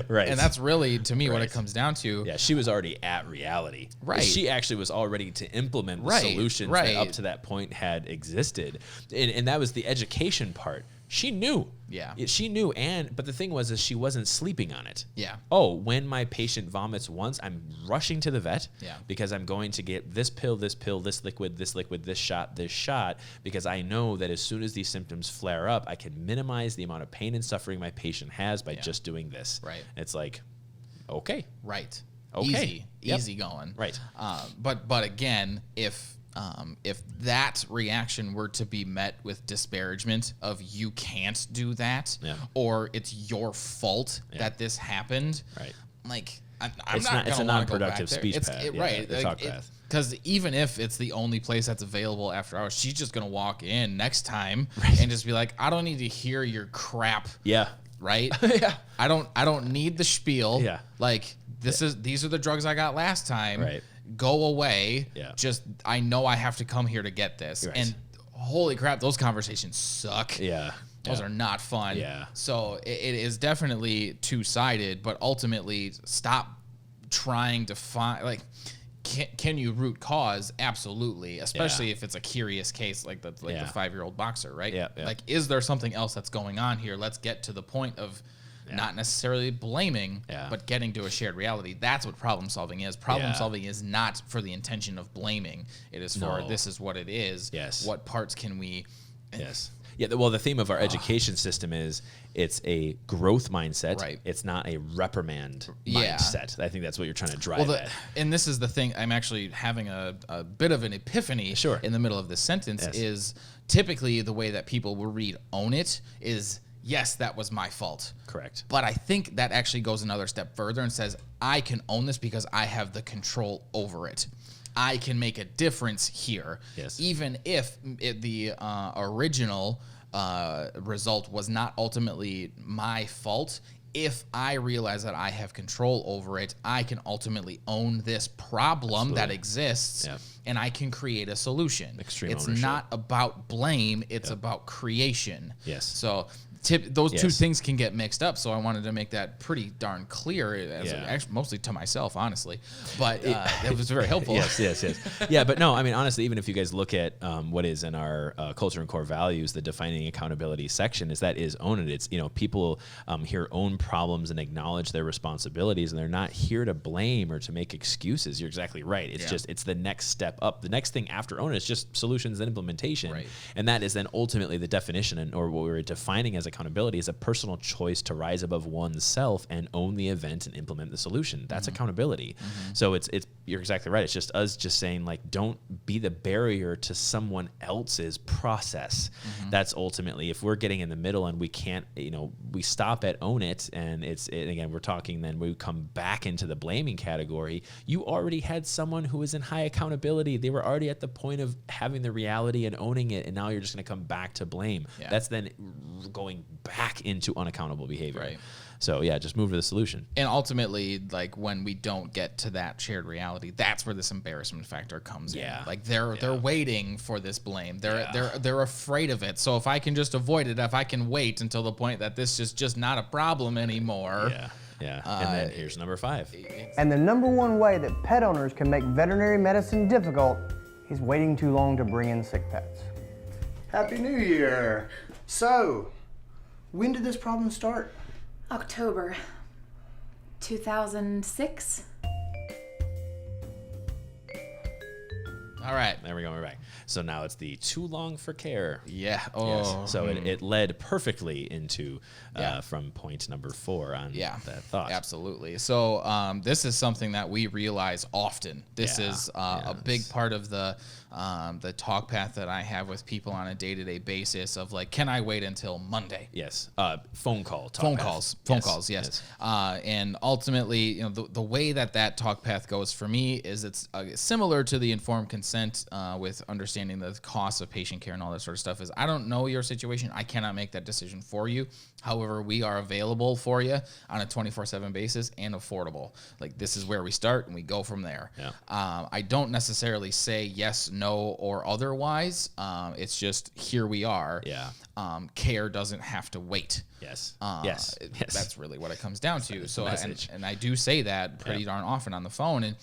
And that's really, to me, what it comes down to. She was already at reality. She actually was all ready to implement the solutions that up to that point had existed. And that was the education part. She knew. She knew. But the thing was, is she wasn't sleeping on it. Oh, when my patient vomits once, I'm rushing to the vet because I'm going to get this pill, this liquid, this shot, because I know that as soon as these symptoms flare up, I can minimize the amount of pain and suffering my patient has by just doing this. It's like, okay. Okay. Easy going. But again, if if that reaction were to be met with disparagement of you can't do that, or it's your fault that this happened, right? Like it's a non-productive speech path, right? The talk path. Because even if it's the only place that's available after hours, she's just gonna walk in next time and just be like, I don't need to hear your crap. Yeah. Right? Yeah. I don't need the spiel. Yeah. Like these are the drugs I got last time. Right. Go away. Yeah. Just I know I have to come here to get this. Right. And holy crap, those conversations suck. Yeah. Those are not fun. Yeah. So it is definitely two-sided, but ultimately stop trying to find like can you root cause? Absolutely, especially if it's a curious case like the 5-year-old boxer, right? Yeah. Like, is there something else that's going on here? Let's get to the point of not necessarily blaming, but getting to a shared reality. That's what problem solving is. Problem solving is not for the intention of blaming. It is for this is what it is. Yes. What parts can we? Yes. Yeah, well, the theme of our education system is it's a growth mindset. Right. It's not a reprimand mindset. I think that's what you're trying to drive at. And this is the thing. I'm actually having a bit of an epiphany in the middle of this sentence is typically the way that people will read own it is, yes, that was my fault. Correct. But I think that actually goes another step further and says, I can own this because I have the control over it. I can make a difference here. Yes. Even if the original result was not ultimately my fault, if I realize that I have control over it, I can ultimately own this problem that exists, and I can create a solution. Extreme it's ownership. not about blame, it's about creation. Yes. So those two things can get mixed up, so I wanted to make that pretty darn clear, actually, mostly to myself, honestly. But it was very helpful. Yes. Yeah, but no, I mean, honestly, even if you guys look at what is in our culture and core values, the defining accountability section is own it. It's, people here own problems and acknowledge their responsibilities, and they're not here to blame or to make excuses. You're exactly right. It's it's the next step up. The next thing after own it is just solutions and implementation. Right. And that is then ultimately the definition, or what we're defining as accountability is a personal choice to rise above oneself and own the event and implement the solution. That's accountability. So it's you're exactly right. It's just us just saying, like, don't be the barrier to someone else's process. That's ultimately, if we're getting in the middle and we can't, we stop at own it, and again, we're talking, then we come back into the blaming category. You already had someone who was in high accountability. They were already at the point of having the reality and owning it, and now you're just going to come back to blame. That's then going back into unaccountable behavior. Right. So just move to the solution. And ultimately, like, when we don't get to that shared reality, that's where this embarrassment factor comes in. Like they're waiting for this blame. They're afraid of it. So if I can just avoid it, if I can wait until the point that this is just not a problem anymore. And then here's number 5. And the number one way that pet owners can make veterinary medicine difficult is waiting too long to bring in sick pets. Happy New Year. So, when did this problem start? October 2006. All right, there we go. We're back. So now it's the too long for care. Yeah. So it led perfectly into from point number 4 on that thought. Absolutely. So this is something that we realize often. This is a big part of the talk path that I have with people on a day-to-day basis of, like, can I wait until Monday? Yes. Phone calls. Yes. And ultimately, the way that talk path goes for me is it's similar to the informed consent with understanding the costs of patient care and all that sort of stuff. Is I don't know your situation. I cannot make that decision for you. However, we are available for you on a 24/7 basis and affordable. Like, this is where we start and we go from there. I don't necessarily say yes, no, or otherwise. It's just, here we are. Care doesn't have to wait. Yes. That's really what it comes down to. So, and I do say that pretty darn often on the phone. And,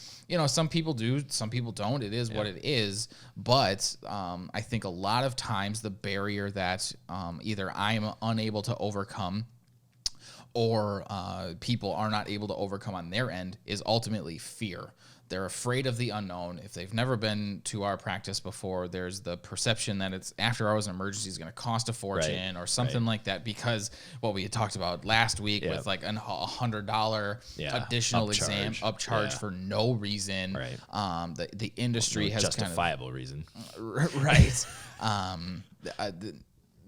some people do, some people don't. It is what it is. But I think a lot of times the barrier that either I'm unable to overcome or people are not able to overcome on their end is ultimately fear. They're afraid of the unknown. If they've never been to our practice before, there's the perception that it's after hours emergency is going to cost a fortune or something like that, because what we had talked about last week with like a $100 additional exam upcharge for no reason. The industry has justifiable reason. Right.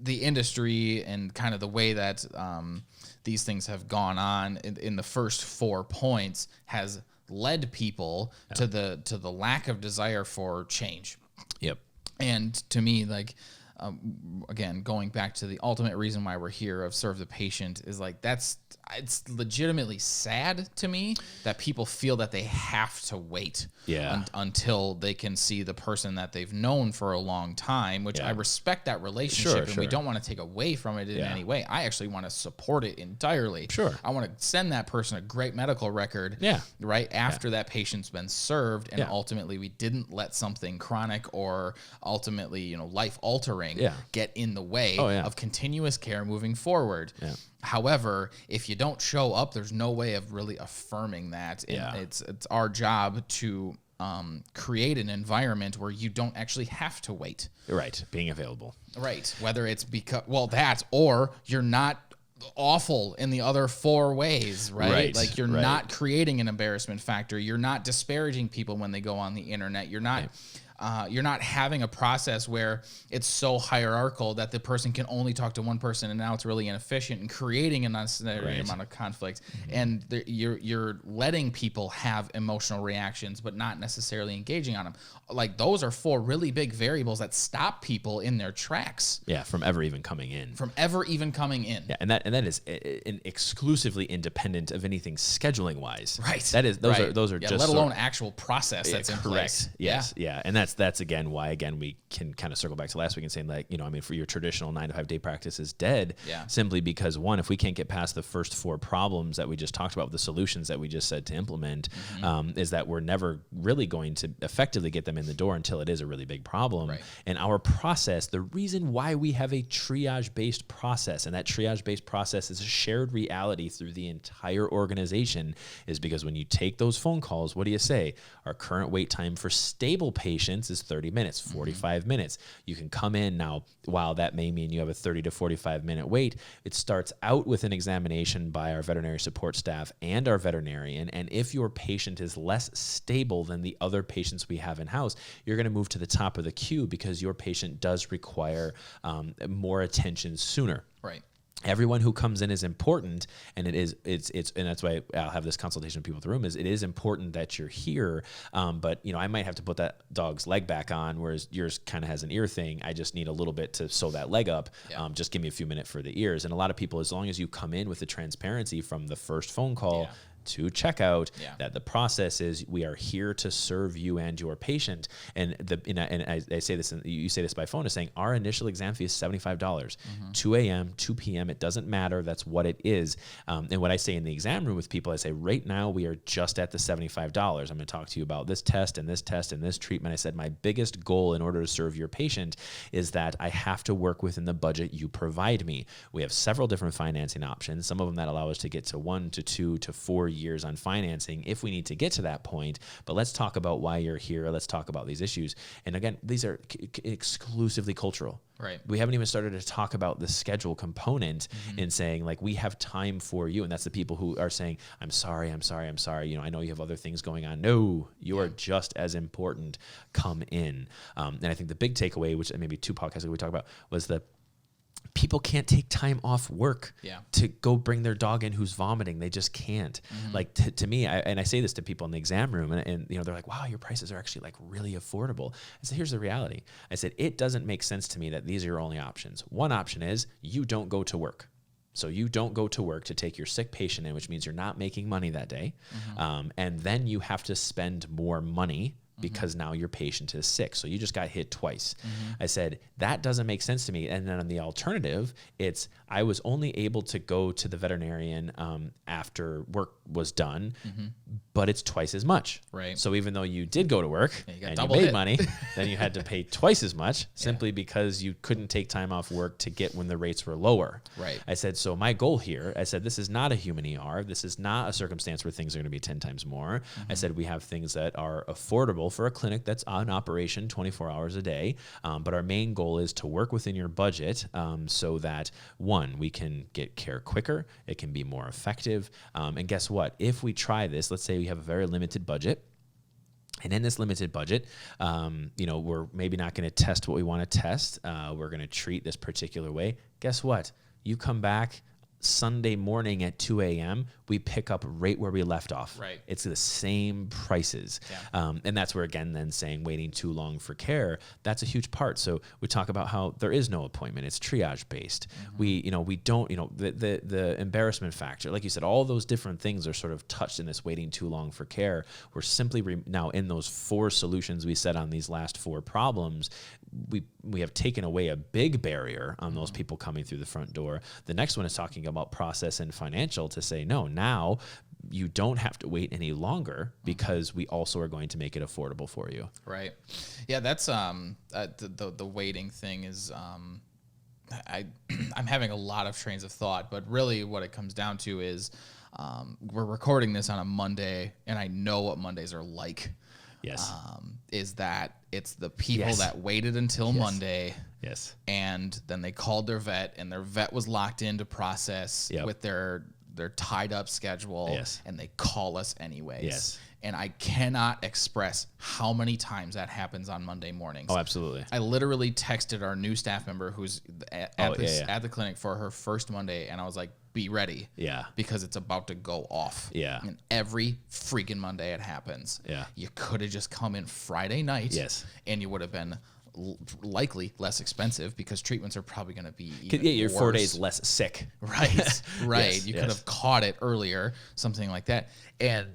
The industry and kind of the way that these things have gone on in the first 4 points has led people to the lack of desire for change. And to me, like, again, going back to the ultimate reason why we're here of serve the patient is like, it's legitimately sad to me that people feel that they have to wait until they can see the person that they've known for a long time, which I respect that relationship and we don't want to take away from it in any way. I actually want to support it entirely. I want to send that person a great medical record right after that patient's been served, and ultimately we didn't let something chronic or ultimately, life altering get in the way of continuous care moving forward. However, if you don't show up, there's no way of really affirming that. It's our job to create an environment where you don't actually have to wait. Being available. Whether it's because, or you're not awful in the other 4 ways, like you're not creating an embarrassment factor. You're not disparaging people when they go on the internet. You're not having a process where it's so hierarchical that the person can only talk to one person, and now it's really inefficient and creating an unnecessary amount of conflict. And you're letting people have emotional reactions, but not necessarily engaging on them. Like, those are 4 really big variables that stop people in their tracks. From ever even coming in. And that is exclusively independent of anything scheduling wise. Those are just let alone actual process that's in place. And that's again why we can kind of circle back to last week and saying, like, for your traditional 9 to 5 day practice is dead simply because, one, if we can't get past the first 4 problems that we just talked about, the solutions that we just said to implement, is that we're never really going to effectively get them in the door until it is a really big problem. And our process, the reason why we have a triage based process, and that triage based process is a shared reality through the entire organization, is because when you take those phone calls, what do you say? Our current wait time for stable patients is 30 minutes, 45 minutes. You can come in now, while that may mean you have a 30 to 45 minute wait, it starts out with an examination by our veterinary support staff and our veterinarian. And if your patient is less stable than the other patients we have in house, you're going to move to the top of the queue because your patient does require more attention sooner. Everyone who comes in is important, and and that's why I'll have this consultation with people in the room. Is it is important that you're here, but I might have to put that dog's leg back on, whereas yours kind of has an ear thing. I just need a little bit to sew that leg up. Just give me a few minutes for the ears. And a lot of people, as long as you come in with the transparency from the first phone call to checkout, that the process is we are here to serve you and your patient. And I say this, and you say this by phone, is saying our initial exam fee is $75, 2 a.m., 2 p.m. It doesn't matter. That's what it is. And what I say in the exam room with people, I say, right now we are just at the $75. I'm going to talk to you about this test and this test and this treatment. I said, my biggest goal in order to serve your patient is that I have to work within the budget you provide me. We have several different financing options, some of them that allow us to get to 1 to 2 to 4 years on financing if we need to get to that point. But let's talk about why you're here. Let's talk about these issues. And again, these are exclusively cultural. We haven't even started to talk about the schedule component in saying, like, we have time for you. And that's the people who are saying, I'm sorry. I know you have other things going on. No, you are just as important. Come in. And I think the big takeaway, which maybe 2 podcasts ago we talked about, was the people can't take time off work to go bring their dog in who's vomiting. They just can't. Like, to me, I say this to people in the exam room, and they're like, wow, your prices are actually like really affordable. I said, here's the reality. I said, it doesn't make sense to me that these are your only options. One option is you don't go to work. So you don't go to work to take your sick patient in, which means you're not making money that day. And then you have to spend more money because now your patient is sick. So you just got hit twice. I said, that doesn't make sense to me. And then on the alternative, it's I was only able to go to the veterinarian after work was done, but it's twice as much. Right. So even though you did go to work you got and you double made hit. money, then you had to pay twice as much simply because you couldn't take time off work to get when the rates were lower. Right. I said, so my goal here, I said, this is not a human ER. This is not a circumstance where things are going to be 10 times more. I said, we have things that are affordable for a clinic that's on operation 24 hours a day. But our main goal is to work within your budget so that, one, we can get care quicker. It can be more effective. And guess what? If we try this, let's say we have a very limited budget. And in this limited budget, we're maybe not going to test what we want to test. We're going to treat this particular way. Guess what? You come back Sunday morning at 2 a.m., we pick up right where we left off. Right. It's the same prices. Yeah. And that's where, again, then saying waiting too long for care, that's a huge part. So we talk about how there is no appointment. It's triage based. We don't, the embarrassment factor, like you said, all those different things are sort of touched in this waiting too long for care. We're simply now in those 4 solutions we said on these last 4 problems, we have taken away a big barrier on those people coming through the front door. The next one is talking about process and financial to say, no, now you don't have to wait any longer because we also are going to make it affordable for you. Right. Yeah, that's the waiting thing is I'm having a lot of trains of thought, but really what it comes down to is we're recording this on a Monday, and I know what Mondays are like. Yes. Is that it's the people that waited until Monday. Yes. And then they called their vet, and their vet was locked into process with their tied up schedule. Yes. And they call us anyways. Yes. And I cannot express how many times that happens on Monday mornings. Oh, absolutely. I literally texted our new staff member who's at the clinic for her first Monday, and I was like, be ready. Yeah. Because it's about to go off. Yeah. And every freaking Monday it happens. Yeah. You could have just come in Friday night. Yes. And you would have been likely less expensive because treatments are probably going to be even you're worse. 4 days less sick. Right. Right. Yes, you could have caught it earlier, something like that. And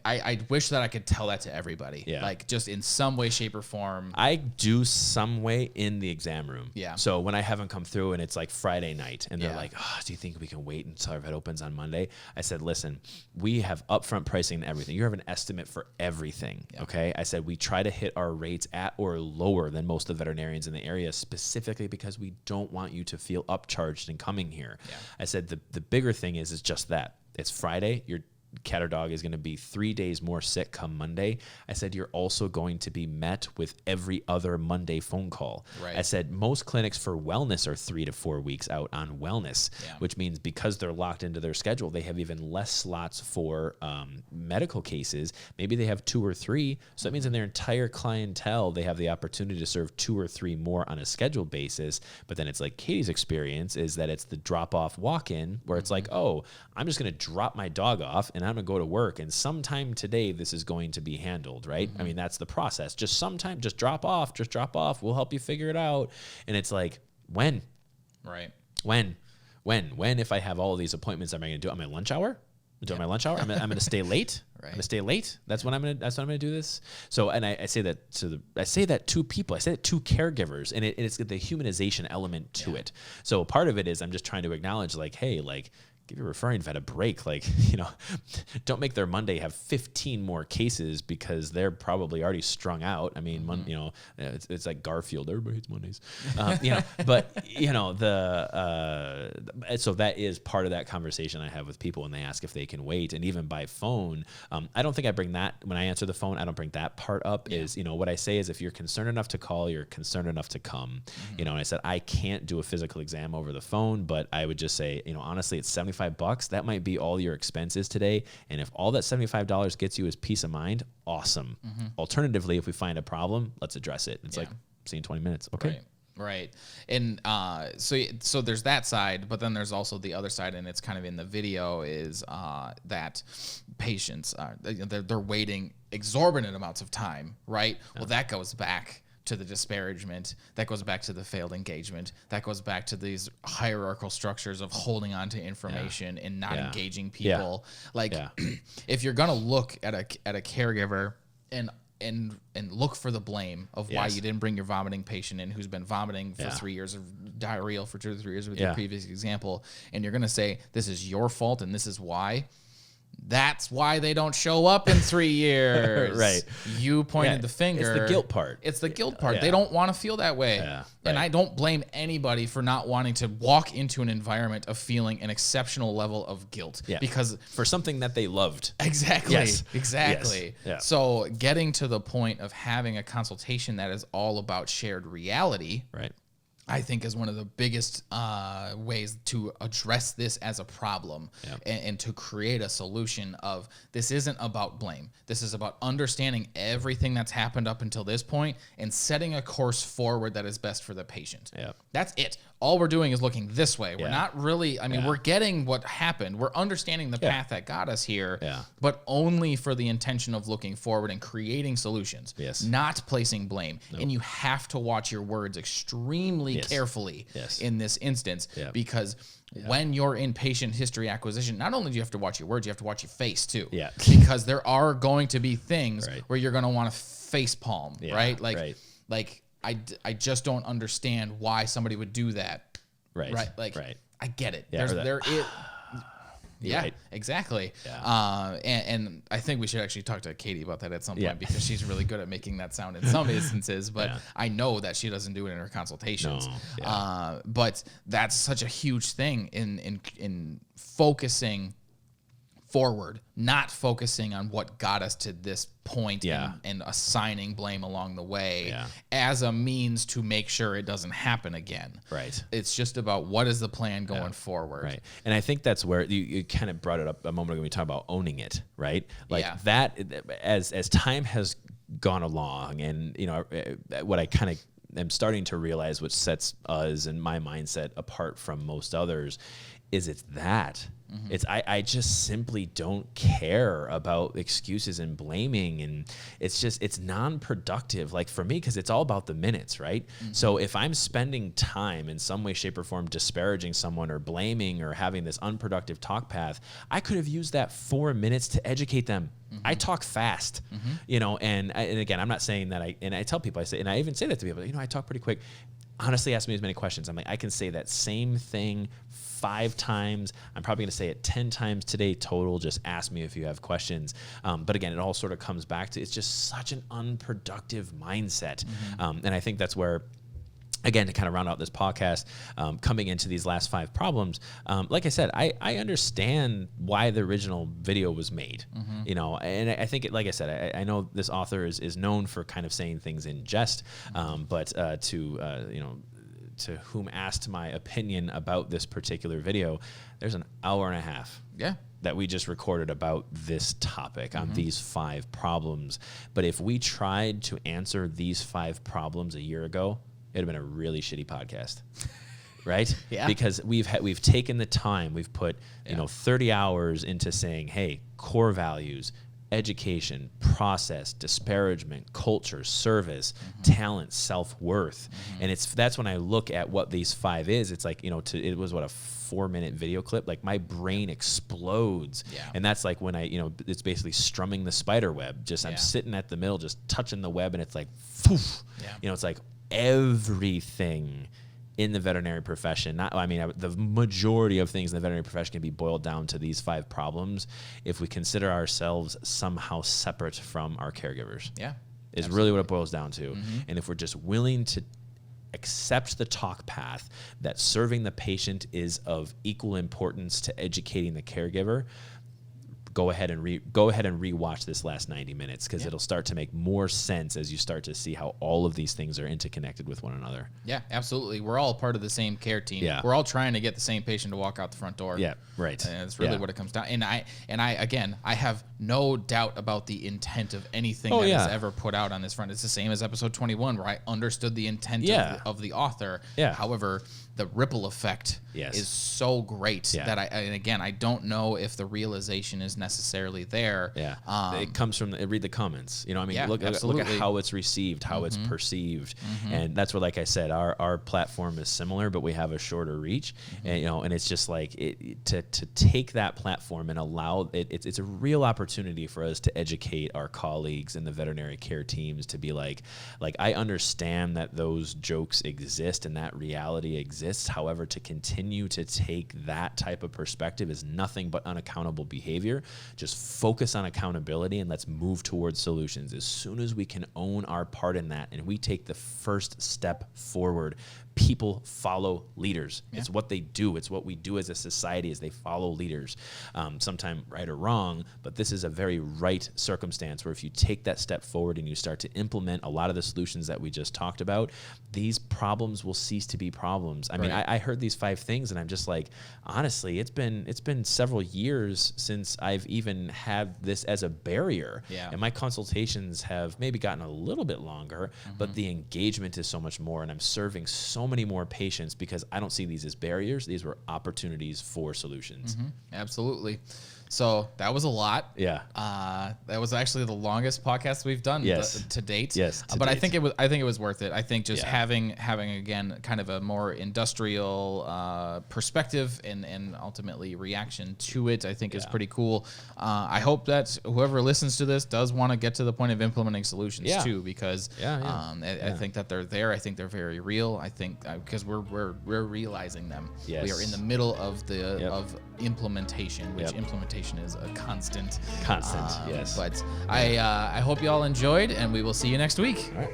I wish that I could tell that to everybody. Yeah. Like just in some way, shape, or form. I do some way in the exam room. Yeah. So when I have them come through and it's like Friday night and they're like, oh, do you think we can wait until our vet opens on Monday? I said, listen, we have upfront pricing and everything. You have an estimate for everything. Yeah. Okay. I said, we try to hit our rates at or lower than most of the veterinarians in the area, specifically because we don't want you to feel upcharged in coming here. Yeah. I said, the bigger thing is just that. It's Friday. You're cat or dog is going to be 3 days more sick come Monday. I said, you're also going to be met with every other Monday phone call. Right. I said, most clinics for wellness are 3 to 4 weeks out on wellness, which means because they're locked into their schedule, they have even less slots for medical cases. Maybe they have 2 or 3. So that means in their entire clientele, they have the opportunity to serve 2 or 3 more on a scheduled basis. But then it's like Katie's experience is that it's the drop-off walk-in where it's like, oh, I'm just going to drop my dog off and I'm going to go to work, and sometime today this is going to be handled, right? I mean, that's the process. Just drop off. We'll help you figure it out. And it's like, when? Right. When if I have all of these appointments, am I going to do it on my lunch hour? I'm going to stay late. Right. I'm going to stay late. That's when I'm going to do this. So, and I say that to people. I say it to caregivers, and it's the humanization element to it. So part of it is I'm just trying to acknowledge, like, hey, like, give your referring vet a break. Like, don't make their Monday have 15 more cases because they're probably already strung out. I mean, it's like Garfield. Everybody hates Mondays. But so that is part of that conversation I have with people when they ask if they can wait. And even by phone, I don't think I bring that when I answer the phone. I don't bring that part up. Is what I say is if you're concerned enough to call, you're concerned enough to come. And I said I can't do a physical exam over the phone, but I would just say, honestly, it's $75. That might be all your expenses today. And if all that $75 gets you is peace of mind, awesome. Alternatively, if we find a problem, let's address it. It's like, see you in 20 minutes. Okay. Right. And so there's that side, but then there's also the other side, and it's kind of in the video is that patients, they're waiting exorbitant amounts of time, right? Yeah. Well, that goes back to the disparagement, that goes back to the failed engagement, that goes back to these hierarchical structures of holding on to information and not engaging people. If you're gonna look at a caregiver and look for the blame of why you didn't bring your vomiting patient in who's been vomiting for 3 years, of diarrheal for 2 or 3 years with your previous example, and you're gonna say this is your fault and this is why, That's why they don't show up in 3 years. Right. You pointed the finger. It's the guilt part. It's the guilt part. Yeah. They don't want to feel that way. Yeah, And right. I don't blame anybody for not wanting to walk into an environment of feeling an exceptional level of guilt. Yeah. Because for something that they loved. Exactly. Yes. Exactly. Yes. Yeah. So getting to the point of having a consultation that is all about shared reality, Right. I think is one of the biggest ways to address this as a problem and to create a solution of this isn't about blame. This is about understanding everything that's happened up until this point and setting a course forward that is best for the patient. Yeah. That's it. All we're doing is looking this way. We're Yeah. not really, I mean, Yeah. we're getting what happened. We're understanding the path that got us here, Yeah. but only for the intention of looking forward and creating solutions, Yes. not placing blame. And you have to watch your words extremely carefully in this instance because when you're in patient history acquisition, not only do you have to watch your words, you have to watch your face too. Yeah. Because there are going to be things Right. where you're going to want to face palm, Yeah, right? right. Like I just don't understand why somebody would do that. Right. Right. Like Right. I get it. Yeah, or that, There is. Yeah, Right. exactly. Yeah. And I think we should actually talk to Katie about that at some point Yeah. because she's really good at making that sound in some instances, but Yeah. I know that she doesn't do it in her consultations. No. Yeah. But that's such a huge thing in focusing forward, not focusing on what got us to this point and assigning blame along the way as a means to make sure it doesn't happen again. Right. It's just about what is the plan going forward. Right. And I think that's where you kind of brought it up a moment ago when we talked about owning it, right? Like that, as time has gone along and, you know, what I kind of am starting to realize, which sets us and my mindset apart from most others, is it's that. It's I just simply don't care about excuses and blaming, and it's non-productive, like for me, because it's all about the minutes, right? So if I'm spending time in some way, shape, or form disparaging someone or blaming or having this unproductive talk path, I could have used that 4 minutes to educate them. I talk fast, you know, and again, I'm not saying that I tell people, and I even say that to people, you know, I talk pretty quick. Honestly, ask me as many questions. I'm like, I can say that same thing 5 times. I'm probably going to say it 10 times today total. Just ask me if you have questions. But again, it all sort of comes back to it's just such an unproductive mindset. And I think that's where, again, to kind of round out this podcast, coming into these last 5 problems, like I said, I understand why the original video was made, you know, and I think, like I said, I know this author is known for kind of saying things in jest, but you know, to whom asked my opinion about this particular video, there's an hour and a half. That we just recorded about this topic on these 5 problems. But if we tried to answer these 5 problems a year ago, it'd have been a really shitty podcast, right? Because we've taken the time, we've put you know 30 hours into saying, hey, core values, education, process, disparagement, culture, service, talent, self-worth, and that's when I look at what these 5 is. It's like, you know, it was what, a 4-minute video clip. Like my brain explodes, and that's like when it's basically strumming the spider web. Just I'm sitting at the middle, just touching the web, and it's like, poof, you know, it's like everything in the veterinary profession. The majority of things in the veterinary profession can be boiled down to these 5 problems if we consider ourselves somehow separate from our caregivers. Is really what it boils down to. And if we're just willing to accept the talk path that serving the patient is of equal importance to educating the caregiver, go ahead and rewatch this last 90 minutes, because it'll start to make more sense as you start to see how all of these things are interconnected with one another. Yeah, absolutely. We're all part of the same care team. We're all trying to get the same patient to walk out the front door. Right. And that's really what it comes down. And I have no doubt about the intent of anything that is ever put out on this front. It's the same as episode 21, where I understood the intent of the author. However, the ripple effect is so great that I don't know if the realization is necessarily there. It comes from read the comments. You know, I mean, look at how it's received, how it's perceived, and that's where, like I said, our platform is similar, but we have a shorter reach, and you know, and it's just like to take that platform and allow it's a real opportunity for us to educate our colleagues in the veterinary care teams to be like I understand that those jokes exist and that reality exists. However, to continue continue to take that type of perspective as nothing but unaccountable behavior. Just focus on accountability and let's move towards solutions. As soon as we can own our part in that and we take the first step forward, people follow leaders. Yeah. It's what they do. It's what we do as a society, is they follow leaders. Sometime right or wrong, but this is a very right circumstance where if you take that step forward and you start to implement a lot of the solutions that we just talked about, these problems will cease to be problems. I mean, I heard these 5 things and I'm just like, honestly, it's been several years since I've even had this as a barrier. Yeah. And my consultations have maybe gotten a little bit longer, but the engagement is so much more, and I'm serving so many more patients because I don't see these as barriers. These were opportunities for solutions. Absolutely. So that was a lot. Yeah. That was actually the longest podcast we've done to date. Yes. But I think it was worth it. I think just having again kind of a more industrial perspective and ultimately reaction to it, I think is pretty cool. I hope that whoever listens to this does want to get to the point of implementing solutions too, because I think that they're there. I think they're very real. I think because we're realizing them. Yes. We are in the middle of of implementation, which implementation is a constant. Yes. But I hope you all enjoyed, and we will see you next week. All right.